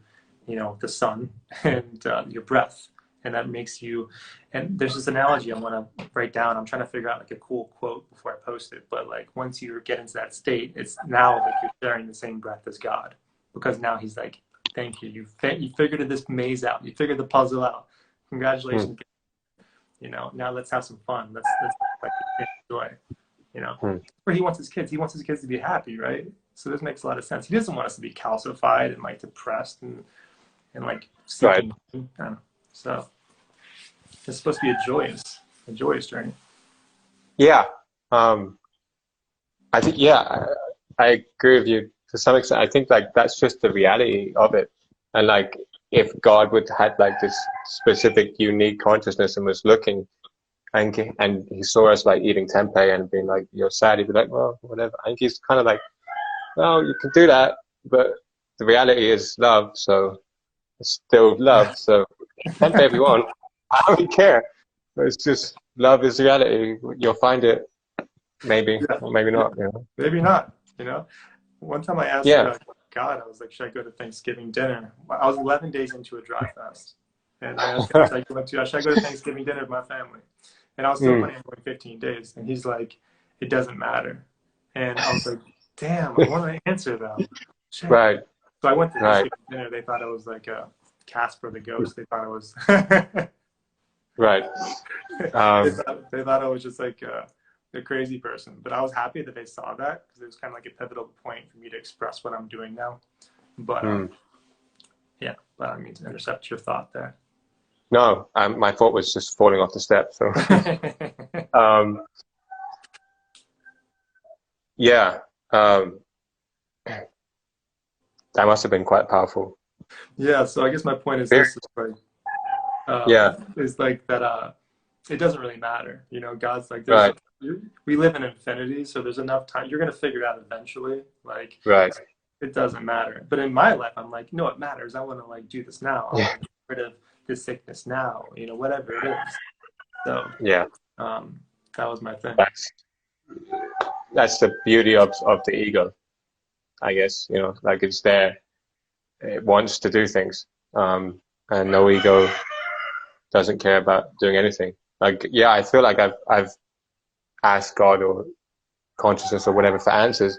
you know, the sun and your breath. And that makes you, and there's this analogy I want to write down. I'm trying to figure out like a cool quote before I post it, but like once you get into that state, it's now like you're sharing the same breath as God, because now he's like, thank you, you figured this maze out, you figured the puzzle out, mm, congratulations, you know, now let's have some fun, let's like enjoy, you know. mm. Where he wants his kids. He wants his kids to be happy, right? So this makes a lot of sense. He doesn't want us to be calcified and like depressed and like Right. seeking. So it's supposed to be a joyous journey. Yeah. Um, I think, yeah, I agree with you to some extent. I think like that's just the reality of it. And like if God would had like this specific unique consciousness and was looking and he saw us like eating tempeh and being like, you're sad, he'd be like, well, whatever. I think he's kind of like, well, you can do that, but the reality is love, so it's still love. So tempeh if you want. I don't really care. It's just love is reality. You'll find it maybe Yeah, or maybe yeah, not, you know. maybe not. You know, one time I asked Yeah. God, I was like, should I go to Thanksgiving dinner? I was 11 days into a dry fast, and I asked God, should I go to Thanksgiving dinner with my family? And I was still Mm, planning on going 15 days, and he's like, it doesn't matter. And I was like, damn, I want to answer though. Shit. right, So I went to right, Thanksgiving dinner. They thought I was like a Casper the ghost. They thought I was. right. Um, they thought I was just like a crazy person. But I was happy that they saw that, because it was kind of like a pivotal point for me to express what I'm doing now. But mm. yeah, but I mean to intercept your thought there. No, my thought was just falling off the step. So, um, yeah, um, that must have been quite powerful. Yeah. So I guess my point is this: Yeah, is like that. It doesn't really matter. You know, God's like, right, we live in infinity, so there's enough time. You're gonna figure it out eventually. Like, right. it doesn't matter. But in my life, I'm like, no, it matters. I want to like do this now. I Yeah, want to get rid of this sickness now. You know, whatever it is. So yeah. um, that was my thing. That's that's the beauty of the ego, I guess. You know, like it's there. it wants to do things, and no ego, doesn't care about doing anything. Like, yeah, I feel like I've asked God or consciousness or whatever for answers,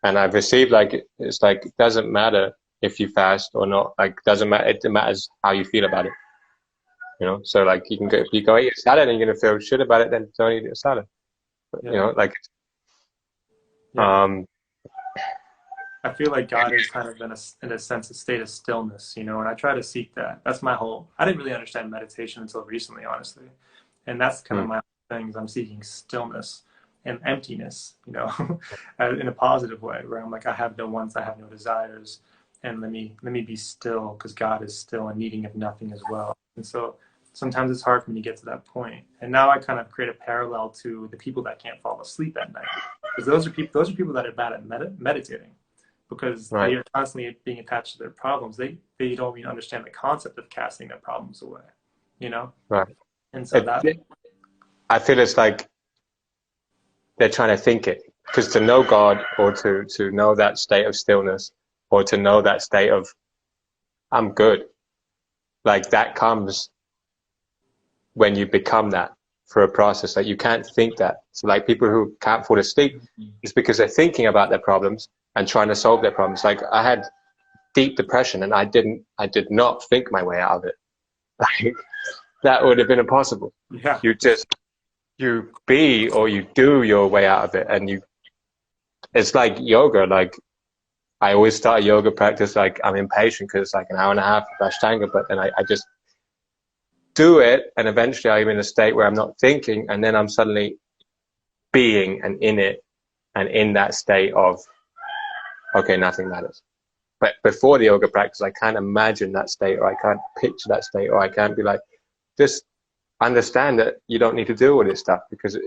and I've received, like, it's like, it doesn't matter if you fast or not. Like, doesn't matter. It matters how you feel about it. You know, so like, you can go, if you go eat a salad and you're gonna feel shit about it, then don't eat a salad. But, Yeah. you know, like, Yeah. I feel like God is kind of in a sense, a state of stillness, you know, and I try to seek that. That's my whole, I didn't really understand meditation until recently, honestly. And that's kind of my things. I'm seeking stillness and emptiness, you know, in a positive way, where I'm like, I have no wants, I have no desires, and let me be still, because God is still and needing of nothing as well. And so sometimes it's hard for me to get to that point. And now I kind of create a parallel to the people that can't fall asleep at night, because those are people that are bad at meditating, because they right. are constantly being attached to their problems. They don't even understand the concept of casting their problems away, you know? Right. And so that, I feel it's like they're trying to think it, because to know God, or to know that state of stillness, or to know that state of I'm good, like, that comes when you become that for a process. Like, you can't think that. So like, people who can't fall asleep, it's because they're thinking about their problems and trying to solve their problems. Like, I had deep depression and I did not think my way out of it. Like, that would have been impossible. yeah, You be, or you do your way out of it. And it's like yoga. Like, I always start a yoga practice, like, I'm impatient because it's like an hour and a half of Ashtanga, but then I just do it, and eventually I'm in a state where I'm not thinking, and then I'm suddenly being and in it, and in that state of, okay, nothing matters. But before the yoga practice, I can't imagine that state, or I can't picture that state, or I can't be like, just understand that you don't need to do all this stuff, because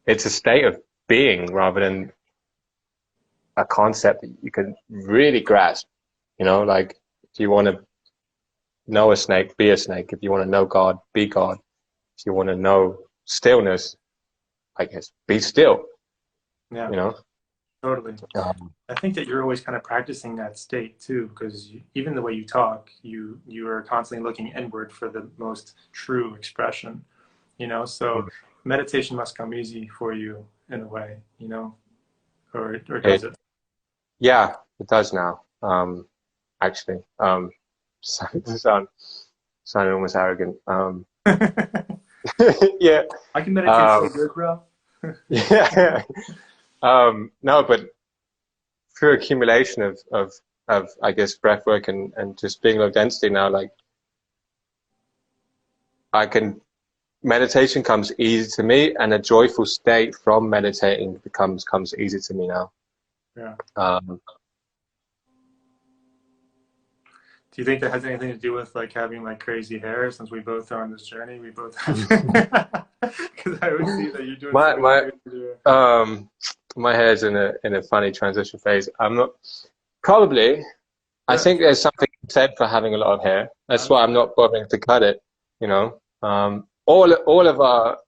it's a state of being rather than a concept that you can really grasp. You know, like, if you want to know a snake, be a snake. If you want to know God, be God. If you want to know stillness, I guess, be still. yeah, You know. totally. I think that you're always kind of practicing that state too, because even the way you talk, you are constantly looking inward for the most true expression, you know. So meditation must come easy for you in a way, you know, or does It, it? yeah, it does now. Actually, sound almost arrogant. Yeah. I can meditate so Um, good, bro. yeah. No, but through accumulation of I guess breath work and just being low density now, like, I can, meditation comes easy to me, and a joyful state from meditating comes easy to me now. Yeah. Um, Do you think that has anything to do with like having like crazy hair? Since we both are on this journey, we both have. Because I always see that you're doing my something my crazy there. my hair's in a funny transition phase. I'm not, probably, I Yeah. think there's something said for having a lot of hair. That's why I'm not bothering to cut it. You know, all of our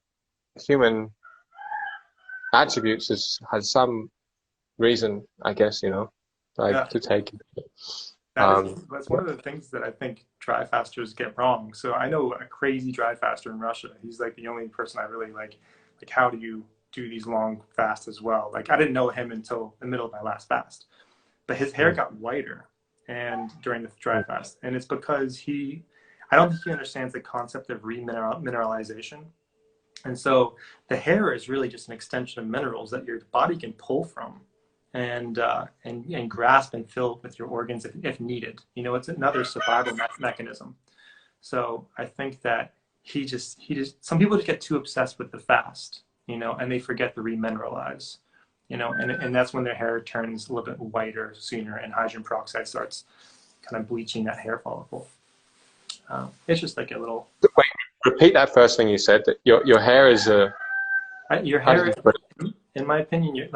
human attributes has some reason, I guess. You know, like, Yeah. to take. That's one of the things that I think dry fasters get wrong. So I know a crazy dry faster in Russia. He's like the only person I really like. Like, how do you do these long fasts as well? Like, I didn't know him until the middle of my last fast, but his hair got whiter and during the dry fast, and it's because I don't think he understands the concept of remineralization. And so the hair is really just an extension of minerals that your body can pull from and grasp and fill with your organs if needed. You know, it's another survival mechanism. So I think that he just some people just get too obsessed with the fast, you know, and they forget to remineralize, you know, and that's when their hair turns a little bit whiter sooner, and hydrogen peroxide starts kind of bleaching that hair follicle. It's just like a little. Wait, repeat that first thing you said. That your hair is a. Your How did hair, you put it? in my opinion,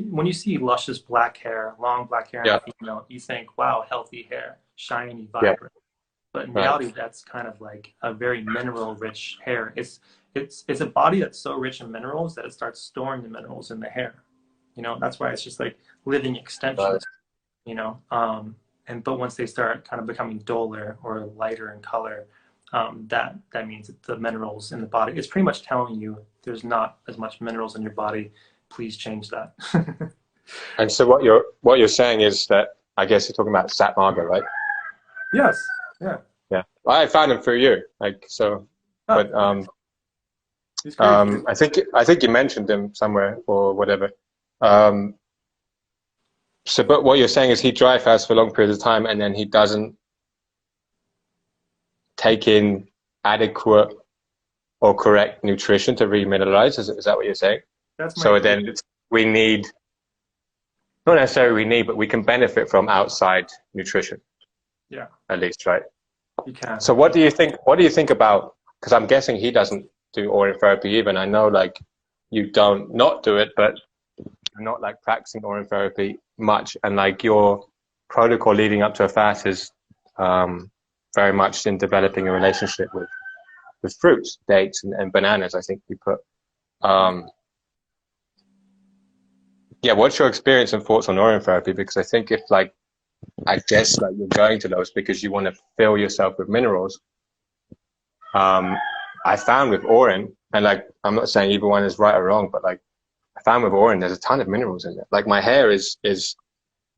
when you see luscious black hair, long black hair in Yeah, a female, you think, wow, healthy hair, shiny, yeah, vibrant. But in right. reality, that's kind of like a very mineral-rich hair. It's a body that's so rich in minerals that it starts storing the minerals in the hair. You know, that's why it's just like living Right. extensions. You know, but once they start kind of becoming duller or lighter in color, that means that the minerals in the body, it's pretty much telling you there's not as much minerals in your body. Please change that. And so what you're saying is that I guess you're talking about Sat Marga, right? Yes. Yeah. Yeah. Well, I found him through you, like so. Oh, But he's crazy. I think you mentioned him somewhere or whatever. Um, so, but what you're saying is he dry fasts for long periods of time, and then he doesn't take in adequate or correct nutrition to remineralize. Is that what you're saying? That's my So then we need, not necessarily we need, but we can benefit from outside nutrition. Yeah. At least, right? You can. So what do you think? What do you think about? Because I'm guessing he doesn't do Orin therapy even. I know like you don't not do it, but you're not like practicing Orin therapy much, and like your protocol leading up to a fast is very much in developing a relationship with fruits, dates, and bananas. I think you put. Yeah, what's your experience and thoughts on Orin therapy? Because I think if like, I guess like you're going to those because you want to fill yourself with minerals. I found with Orin, and like, I'm not saying either one is right or wrong, but like, I found with Orin, there's a ton of minerals in it. Like my hair is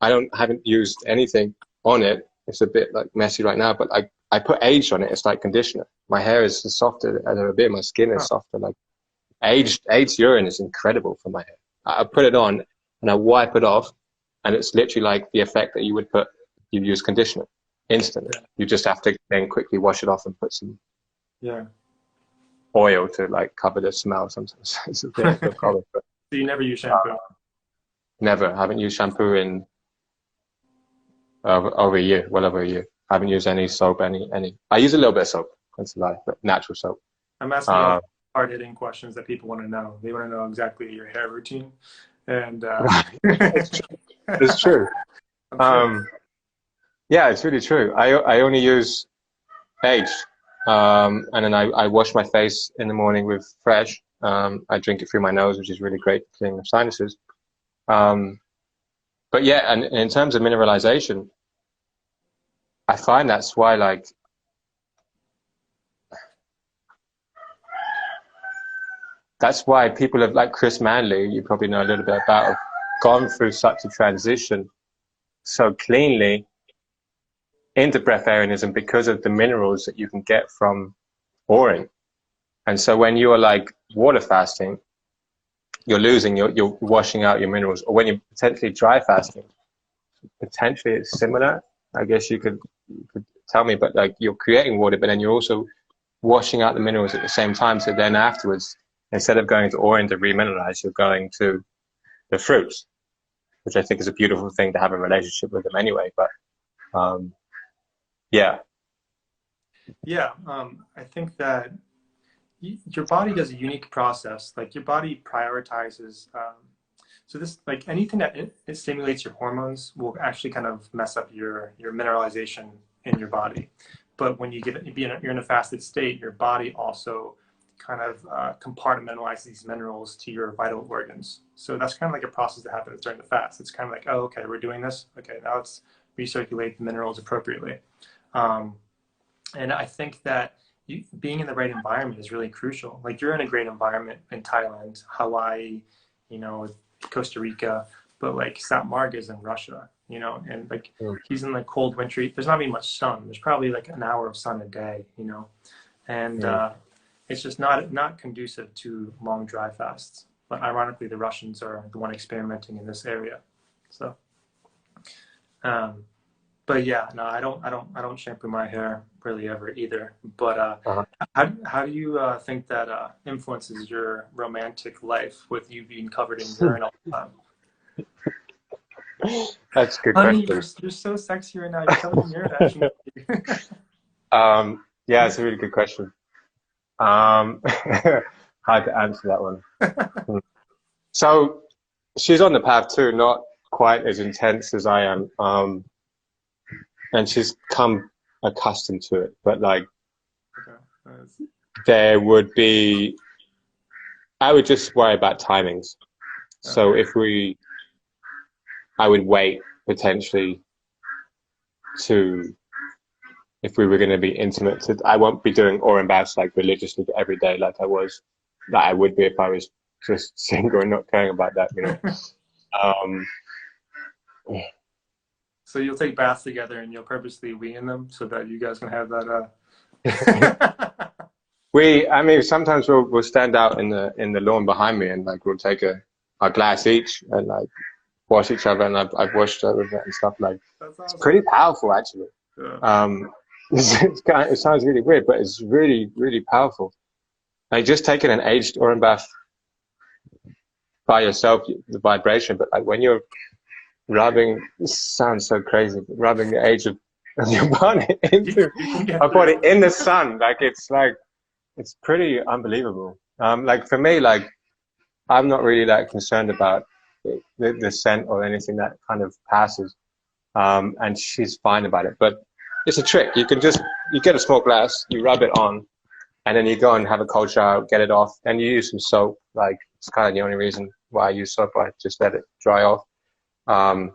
haven't used anything on it. It's a bit like messy right now, but I put aged on it. It's like conditioner. My hair is softer as ever been. My skin is softer. Like aged urine is incredible for my hair. I put it on and I wipe it off, and it's literally like the effect that you would put, you use conditioner instantly. You just have to then quickly wash it off and put some oil to like cover the smell. Sometimes it's a bit of color, but So you never use shampoo? never. I haven't used shampoo in over a year, well over a year. I haven't used any soap, any. I use a little bit of soap, that's a lie, but natural soap. I'm asking all hard-hitting questions that people want to know. They want to know exactly your hair routine, and it's true. Yeah, it's really true. I only use aged, and then I wash my face in the morning with fresh. I drink it through my nose, which is really great for cleaning the sinuses. But yeah, and in terms of mineralization, I find that's why like people have like Chris Manley, you probably know a little bit about, have gone through such a transition so cleanly into breatharianism because of the minerals that you can get from Orin. And so when you are like water fasting, you're losing, you're washing out your minerals. Or when you're potentially dry fasting, potentially it's similar. I guess you could tell me, but like you're creating water, but then you're also washing out the minerals at the same time. So then afterwards, instead of going to Orin to remineralize, you're going to the fruits, which I think is a beautiful thing to have a relationship with them anyway. But yeah. I think that your body does a unique process. Like your body prioritizes. So this, like anything that it stimulates your hormones will actually kind of mess up your mineralization in your body. But when you're in a fasted state, your body also kind of compartmentalizes these minerals to your vital organs. So that's kind of like a process that happens during the fast. It's kind of like, oh, okay, we're doing this. Okay, now let's recirculate the minerals appropriately. And I think that being in the right environment is really crucial. Like you're in a great environment in Thailand, Hawaii, Costa Rica, but like Sat Marga is in Russia, and like he's in like cold wintry. There's not even much sun. There's probably like an hour of sun a day, and it's just not conducive to long dry fasts. But ironically, the Russians are the one experimenting in this area. So, but yeah, no, I don't shampoo my hair really ever either. But how do you think that influences your romantic life with you being covered in urine all the time? That's a good Honey, question. you're so sexy right now. You're covered in urine, actually. Yeah, it's a really good question. Hard to answer that one. So she's on the path too, not quite as intense as I am. And she's come accustomed to it, but like there would be, I would just worry about timings. So I would wait potentially to, if we were going to be intimate, I won't be doing Orin baths like religiously every day like I would be if I was just single and not caring about that, you know. Um, So you'll take baths together and you'll purposely wee in them so that you guys can have that. I mean, sometimes we'll stand out in the lawn behind me and like we'll take a glass each and like wash each other, and I've washed her with it and stuff like. That's It's awesome. pretty powerful actually. Yeah. It sounds really weird, but it's really, really powerful. Like just taking an aged Orin bath by yourself, the vibration, but like when you're rubbing, this sounds so crazy, but rubbing the edge of your body into a body in the sun, it's pretty unbelievable. Like for me, like I'm not really that concerned about the scent or anything that kind of passes. And she's fine about it, but it's a trick. You get a small glass, you rub it on, and then you go and have a cold shower, get it off, and you use some soap. Like it's kind of the only reason why I use soap. I just let it dry off. And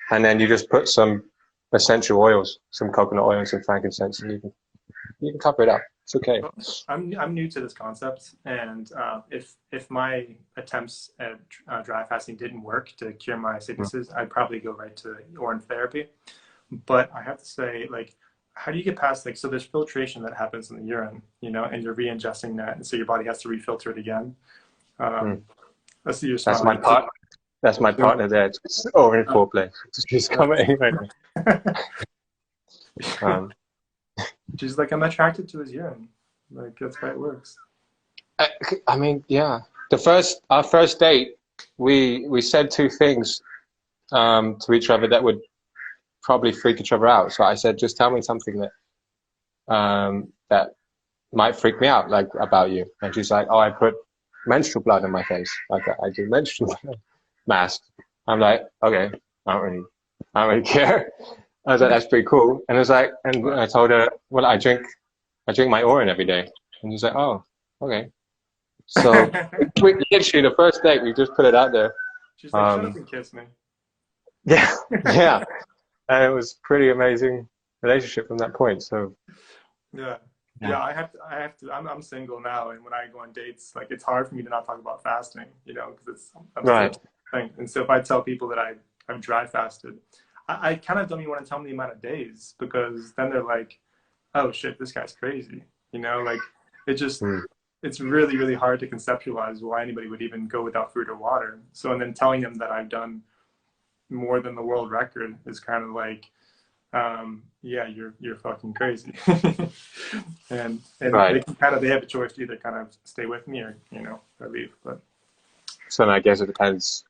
then you just put some essential oils, some coconut oil and some frankincense, and you can cover it up. It's okay. I'm new to this concept, and if my attempts at dry fasting didn't work to cure my sicknesses, I'd probably go right to Orin therapy. But I have to say, like, how do you get past, like, so there's filtration that happens in the urine, you know, and you're re-ingesting that, and so your body has to refilter it again. Let's see your smile. That's my partner. That's my partner there. It's Orin foreplay. She's coming right now. She's like, I'm attracted to his urine. Like, that's how it works. I mean, yeah. Our first date, we said two things to each other that would probably freak each other out. So I said, just tell me something that might freak me out, like about you. And she's like, oh, I put menstrual blood in my face. Like I do menstrual blood mask. I'm like, okay, I don't really care. I was like, that's pretty cool. And I was like, and I told her, well, I drink my Orin every day. And she's like, oh, okay. So we literally the first date, we just put it out there. She's like, shut up and kiss me. Yeah, yeah. And it was pretty amazing relationship from that point. So yeah, I have to. I'm single now, and when I go on dates, like it's hard for me to not talk about fasting, you know, because I'm right. Thing. And so if I tell people that I've dry fasted, I kind of don't even want to tell them the amount of days, because then they're like, oh shit, this guy's crazy, you know, like it just. It's really, really hard to conceptualize why anybody would even go without food or water. So, and then telling them that I've done more than the world record is kind of like, yeah, you're fucking crazy. and right. they have a choice to either kind of stay with me or, you know, or leave. But so I guess it depends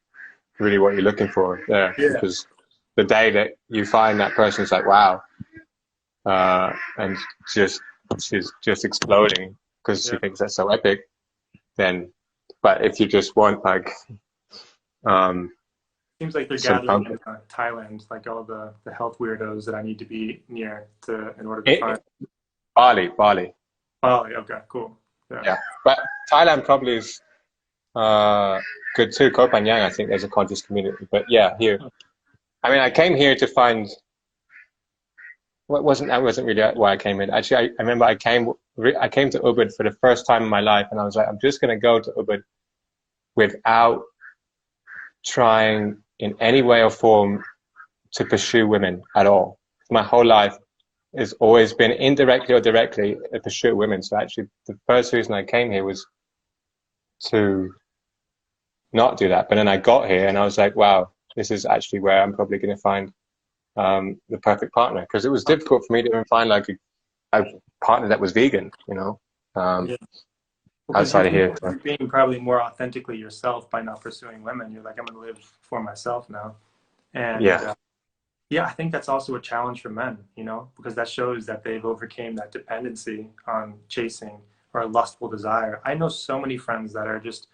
really what you're looking for there, because the day that you find that person's like, wow, and she's just exploding because she thinks that's so epic, then, but if you just want like, seems like they're gathering in Thailand, like all the health weirdos that I need to be near in order to find. Bali. Okay, cool. Yeah, but Thailand probably is good too. Koh Phangan, I think there's a conscious community, but yeah, here. I mean, I came here to find. That wasn't really why I came here. Actually, I remember I came to Ubud for the first time in my life, and I was like, I'm just gonna go to Ubud without trying in any way or form to pursue women at all. My whole life has always been indirectly or directly a pursuit of women. So actually, the first reason I came here was to not do that. But then I got here, and I was like, wow, this is actually where I'm probably going to find the perfect partner, because it was difficult for me to even find like a partner that was vegan, you know, outside of here. You're being probably more authentically yourself by not pursuing women. You're like, I'm going to live for myself now. And I think that's also a challenge for men, you know, because that shows that they've overcame that dependency on chasing or a lustful desire. I know so many friends that are just,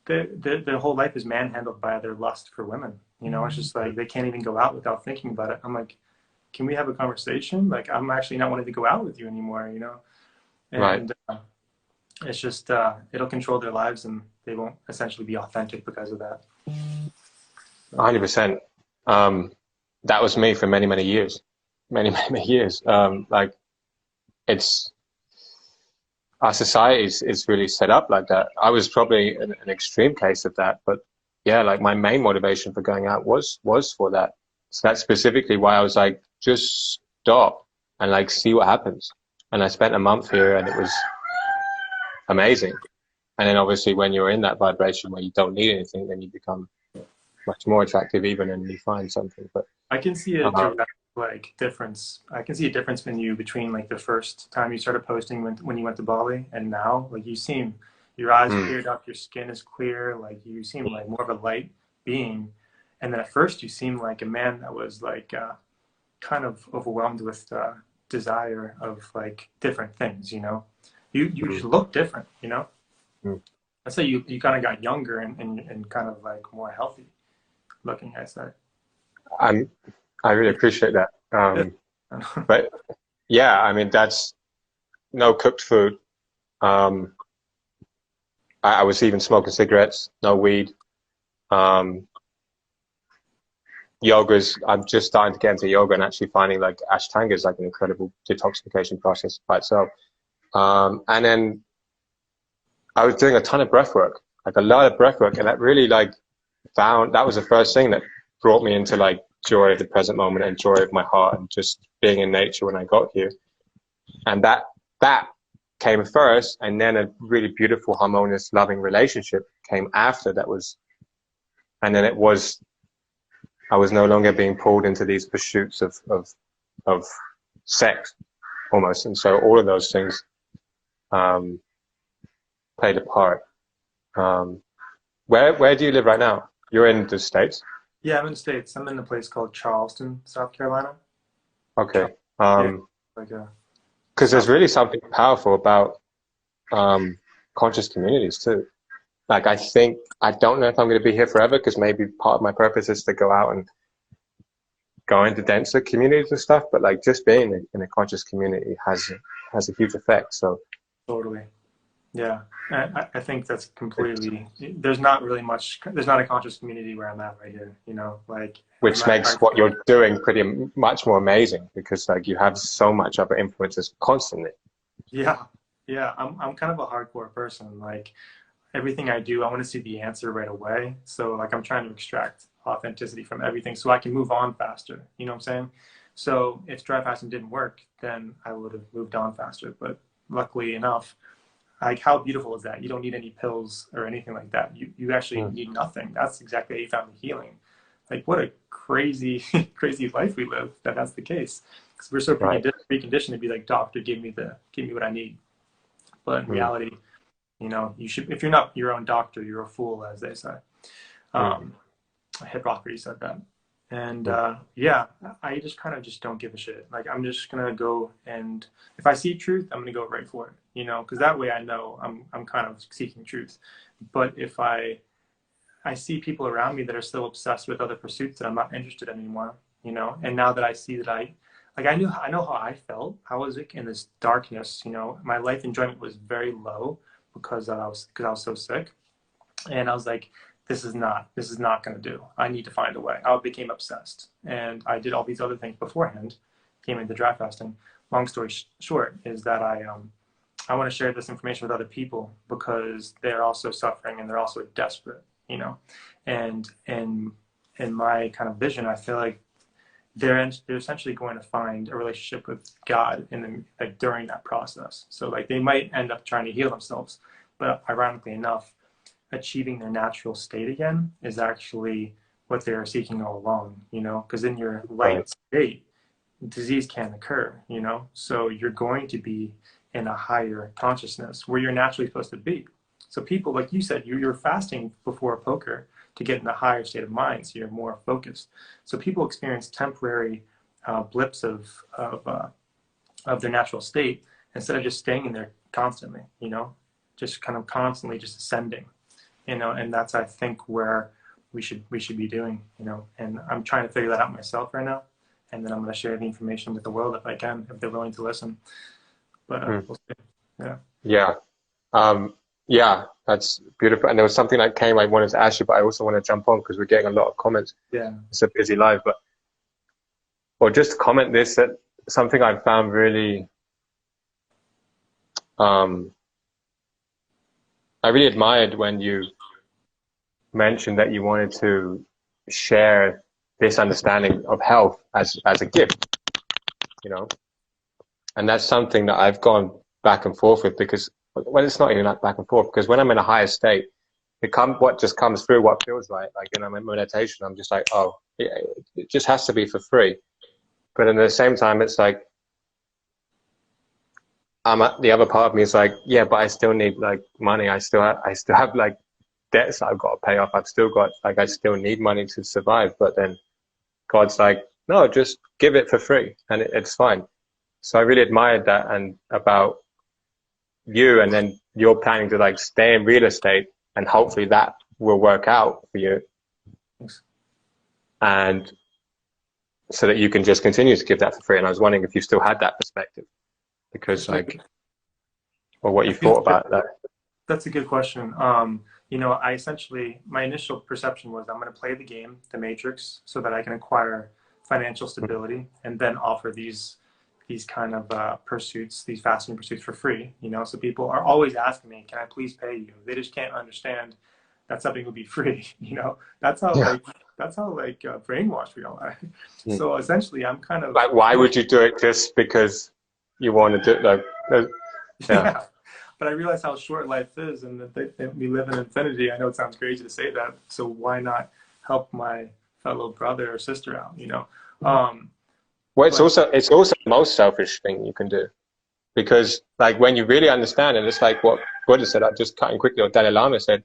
their whole life is manhandled by their lust for women. You know, it's just like they can't even go out without thinking about it. I'm like, can we have a conversation? Like, I'm actually not wanting to go out with you anymore, you know? And it's just, it'll control their lives, and they won't essentially be authentic because of that. 100%. that was me for many years, many years. Like it's our society is really set up like that. I was probably an extreme case of that, but yeah, like my main motivation for going out was for that. So that's specifically why I was like, just stop and like see what happens. And I spent a month here, and it was amazing. And then obviously when you're in that vibration where you don't need anything, then you become much more attractive even, and you find something. But I can see a direct like difference. I can see a difference in you between like the first time you started posting when you went to Bali and now. Like you seem, your eyes cleared up, your skin is clear, like you seem like more of a light being. And then at first you seemed like a man that was like kind of overwhelmed with desire of like different things, you know. You just look different, you know. I'd say you kind of got younger and kind of like more healthy looking, I say. I really appreciate that. But yeah, I mean, that's no cooked food. I was even smoking cigarettes, no weed. Yoga's, I'm just starting to get into yoga and actually finding like Ashtanga is like an incredible detoxification process by itself. And then I was doing a ton of breath work, like a lot of breath work, and that really like that was the first thing that brought me into like joy of the present moment and joy of my heart and just being in nature when I got here. And that came first, and then a really beautiful, harmonious, loving relationship came after that was, and then I was no longer being pulled into these pursuits of sex almost. And so all of those things played a part. Where do you live right now? You're in the States? Yeah, I'm in the States. I'm in a place called Charleston, South Carolina. Okay. Like because there's really something powerful about conscious communities too. Like I don't know if I'm going to be here forever, because maybe part of my purpose is to go out and go into denser communities and stuff, but like just being in a conscious community has a huge effect. So totally. Yeah, I think that's completely, there's not a conscious community where I'm at right here, you know, like. Which makes what you're doing pretty much more amazing, because like you have so much other influences constantly. Yeah, I'm kind of a hardcore person. Like everything I do, I want to see the answer right away. So like I'm trying to extract authenticity from everything so I can move on faster, you know what I'm saying? So if dry fasting didn't work, then I would have moved on faster. But luckily enough, like how beautiful is that? You don't need any pills or anything like that. You actually need nothing. That's exactly how you found the healing. Like what a crazy crazy life we live that that's the case, because we're so preconditioned to be like, doctor, give me what I need. But in reality, you know, you should, if you're not your own doctor, you're a fool, as they say. Hippocrates said that. And yeah, I just kind of just don't give a shit. Like I'm just gonna go, and if I see truth, I'm gonna go right for it, you know, because that way I know I'm kind of seeking truth. But if I see people around me that are still obsessed with other pursuits that I'm not interested in anymore, you know, and now that I see that I know how I felt. I was like in this darkness, you know, my life enjoyment was very low because I was so sick, and I was like, this is not going to do. I need to find a way. I became obsessed, and I did all these other things beforehand, came into dry fasting. Long story short is that I want to share this information with other people because they're also suffering and they're also desperate, you know, and in my kind of vision, I feel like they're essentially going to find a relationship with God like during that process. So like they might end up trying to heal themselves, but ironically enough, achieving their natural state again is actually what they're seeking all along, you know, because in your light state, disease can occur, you know, so you're going to be in a higher consciousness where you're naturally supposed to be. So people, like you said, you're fasting before poker to get in a higher state of mind, so you're more focused. So people experience temporary blips of their natural state instead of just staying in there constantly, you know, just kind of constantly just ascending. You know, and that's, I think, where we should be doing, you know, and I'm trying to figure that out myself right now, and then I'm going to share the information with the world if I can, if they're willing to listen. But we'll see. Yeah, that's beautiful. And there was something that came I wanted to ask you, but I also want to jump on because we're getting a lot of comments. Yeah, it's a busy live, but or just comment this, that something I found really, I really admired when you mentioned that you wanted to share this understanding of health as a gift, you know, and that's something that I've gone back and forth with, because well, it's not even like back and forth, because when I'm in a higher state, what just comes through, what feels right. Like, you know, in meditation, I'm just like, oh, it just has to be for free. But at the same time, it's like, the other part of me is like, yeah, but I still need like money. I still have like debts that I've got to pay off. I've still got like, I still need money to survive. But then God's like, no, just give it for free, and it's fine. So I really admired that, and about you, and then you're planning to like stay in real estate, and hopefully that will work out for you. Thanks. And so that you can just continue to give that for free. And I was wondering if you still had that perspective, because like, or what you thought about that. That's a good question. You know, my initial perception was, I'm going to play the game, the Matrix, so that I can acquire financial stability, and then offer these kind of pursuits, these fascinating pursuits for free. You know, so people are always asking me, can I please pay you? They just can't understand that something would be free. You know, that's how brainwashed we all are. So essentially, I'm kind of like, why would you do it just because you want to do it? Like, yeah. But I realize how short life is, and that we live in infinity. I know it sounds crazy to say that, so why not help my fellow brother or sister out? You know. Well, it's also the most selfish thing you can do, because like when you really understand it, it's like what Buddha said. I'm just cutting quickly. Or Dalai Lama said,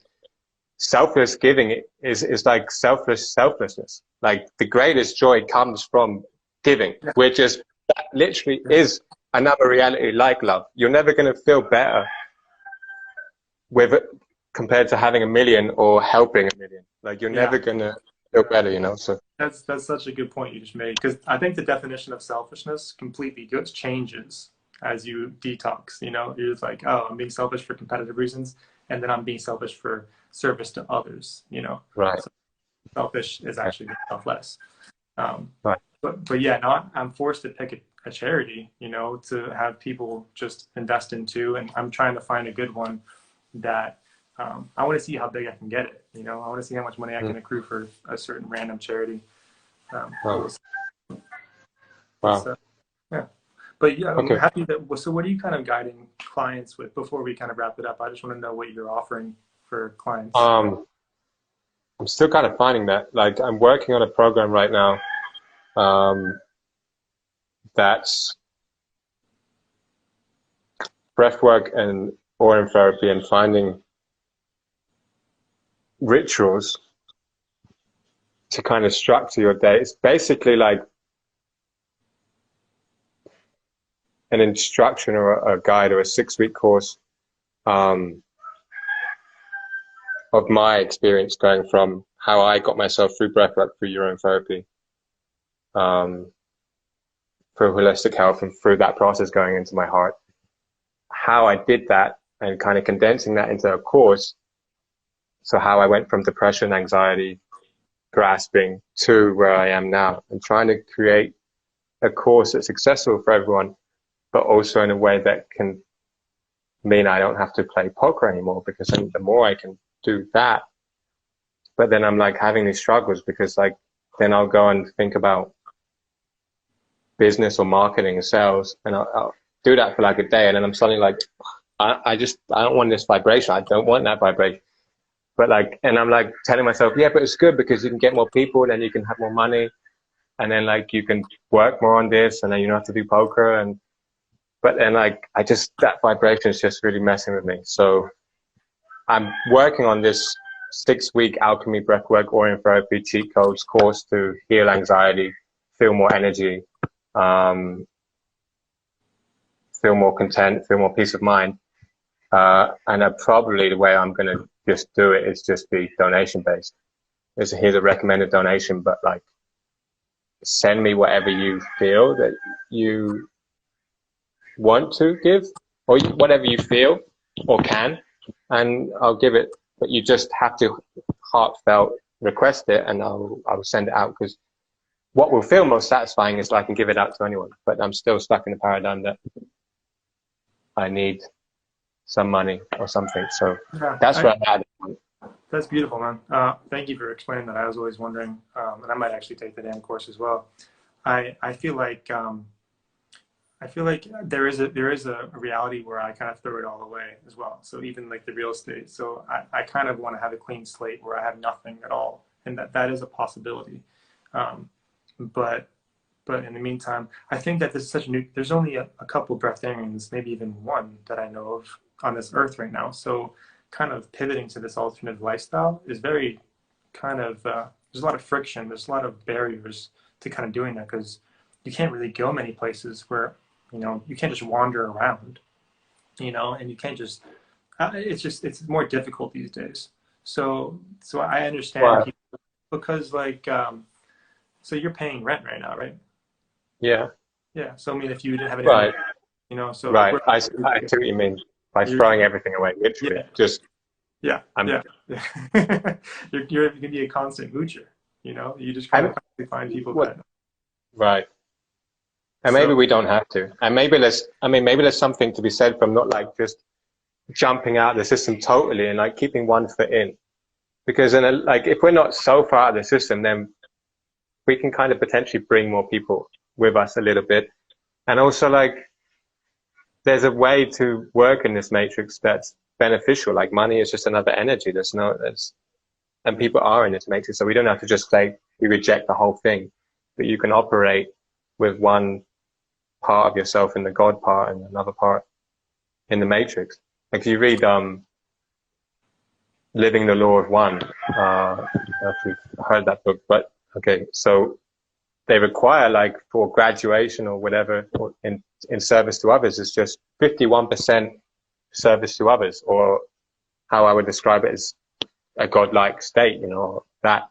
selfless giving is like selflessness. Like the greatest joy comes from giving, which is that literally is another reality like love. You're never going to feel better with it compared to having 1 million or helping 1 million. Like, you're never going to feel better, you know. So that's such a good point you just made, because I think the definition of selfishness completely changes as you detox. You know, you're just like, oh, I'm being selfish for competitive reasons, and then I'm being selfish for service to others. You know, right. So selfish is actually being selfless. Right. But yeah, now I'm forced to pick a charity, you know, to have people just invest into, and I'm trying to find a good one that I want to see how big I can get it. You know, I want to see how much money I can accrue for a certain random charity. Wow. Yeah, but yeah, I'm Okay. happy that. So, what are you kind of guiding clients with? Before we kind of wrap it up, I just want to know what you're offering for clients. I'm still kind of finding that. Like, I'm working on a program right now that's breathwork and Orin therapy, and finding rituals to kind of structure your day. It's basically like an instruction or a guide or a 6-week course of my experience, going from how I got myself through breathwork, through urine therapy, through holistic health, and through that process going into my heart, how I did that, and kind of condensing that into a course. So how I went from depression, anxiety, grasping to where I am now, and trying to create a course that's accessible for everyone, but also in a way that can mean I don't have to play poker anymore, because then the more I can do that, but then I'm like having these struggles, because like then I'll go and think about business or marketing and sales, and I'll do that for like a day, and then I'm suddenly like, I don't want this vibration. I don't want that vibration. But like, and I'm like telling myself, yeah, but it's good because you can get more people, then you can have more money, and then like you can work more on this, and then you don't have to do poker. But then like, that vibration is just really messing with me. So I'm working on this 6-week alchemy, breathwork, Orin therapy, cheat codes course to heal anxiety, feel more energy, feel more content, feel more peace of mind. And probably the way I'm going to just do it is just be donation based. Here's a recommended donation, but like, send me whatever you feel that you want to give, or whatever you feel or can, and I'll give it. But you just have to heartfelt request it, and I'll send it out, because what will feel most satisfying is I can give it out to anyone, but I'm still stuck in the paradigm that I need some money or something. So Yeah, that's where I'm at. that's beautiful, man. Thank you for explaining that. I was always wondering, and I might actually take the damn course as well. I feel like there is a reality where I kind of throw it all away as well. So even like the real estate. So I kind of want to have a clean slate where I have nothing at all, and that is a possibility. But in the meantime, I think that there's only a couple breatharians, maybe even one that I know of on this earth right now. So kind of pivoting to this alternative lifestyle is very kind of, there's a lot of friction. There's a lot of barriers to kind of doing that because you can't really go many places where, you can't just wander around, and you can't just, it's more difficult these days. So I understand Wow. people because like, so you're paying rent right now, right? Yeah. Yeah. So I mean, if you didn't have Right. anything, so Right. I see what you mean by throwing everything away, literally. Yeah, Just, yeah, I'm, yeah. You're going to be a constant moocher. You just kind of find people that. right. And maybe So we don't have to. And maybe maybe there's something to be said from not like just jumping out of the system totally and like keeping one foot in. Because like if we're not so far out of the system, then we can kind of potentially bring more people with us a little bit. And also like there's a way to work in this matrix that's beneficial. Like money is just another energy. And people are in this matrix. So we don't have to just say we reject the whole thing, but you can operate with one part of yourself in the God part and another part in the matrix. Like if you read Living the Law of One, I don't know if you've heard that book, but okay, so they require like for graduation or whatever or in service to others is just 51% service to others, or how I would describe it as a godlike state, that.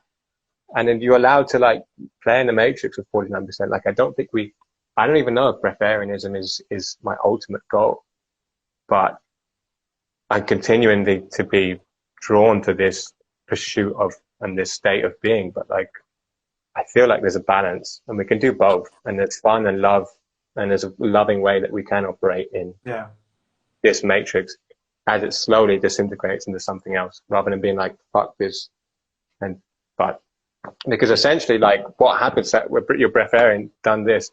And then you're allowed to like play in the matrix with 49%. Like I don't even know if breatharianism is my ultimate goal, but I'm continuing to be drawn to this pursuit of and this state of being. But like I feel like there's a balance and we can do both, and it's fun and love, and there's a loving way that we can operate in this matrix as it slowly disintegrates into something else, rather than being like fuck this but because essentially like what happens that your breatharian done this,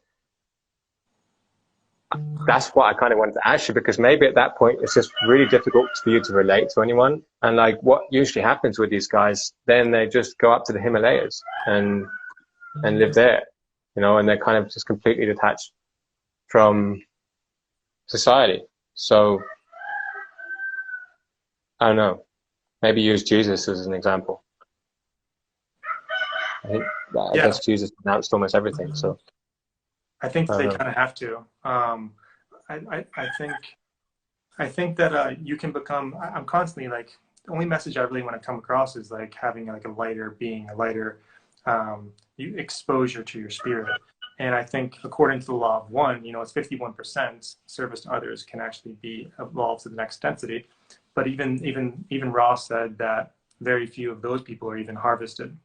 that's what I kind of wanted to ask you, because maybe at that point it's just really difficult for you to relate to anyone. And like what usually happens with these guys, then they just go up to the Himalayas and live there, and they're kind of just completely detached from society. So I don't know, maybe use Jesus as an example. I guess Jesus announced almost everything. So I think they kind of have to. I think that you can become. I'm constantly like the only message I really want to come across is like having like a lighter exposure to your spirit. And I think according to the law of one, it's 51% service to others can actually be evolved to the next density. But even Ross said that very few of those people are even harvested.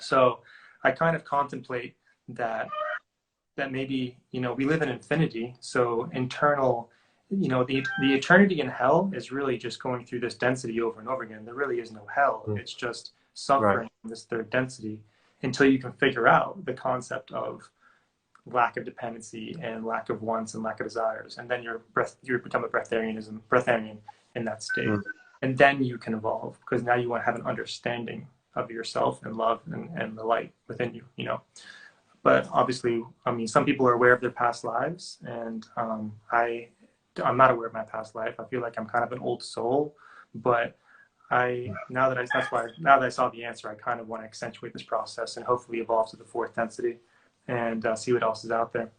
So I kind of contemplate that maybe, we live in infinity. So internal, the eternity in hell is really just going through this density over and over again. There really is no hell. It's just suffering in this third density until you can figure out the concept of lack of dependency and lack of wants and lack of desires. And then you become a breatharian in that state. And then you can evolve, because now you want to have an understanding of yourself and love and the light within you, But obviously, I mean, some people are aware of their past lives, and I'm not aware of my past life. I feel like I'm kind of an old soul, but now that I saw the answer, I kind of want to accentuate this process and hopefully evolve to the fourth density and see what else is out there.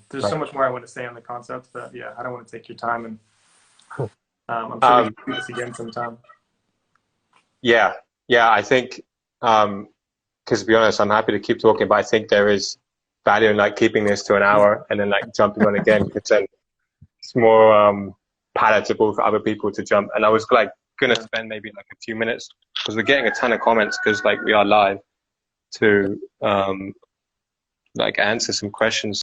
There's so much more I want to say on the concept, but yeah, I don't want to take your time, and I'm sure we can do this again sometime. Yeah, I think, because to be honest, I'm happy to keep talking, but I think there is value in like keeping this to an hour and then like jumping on again, because then it's more palatable for other people to jump. And I was like gonna spend maybe like a few minutes, because we're getting a ton of comments, because like we are live, to like answer some questions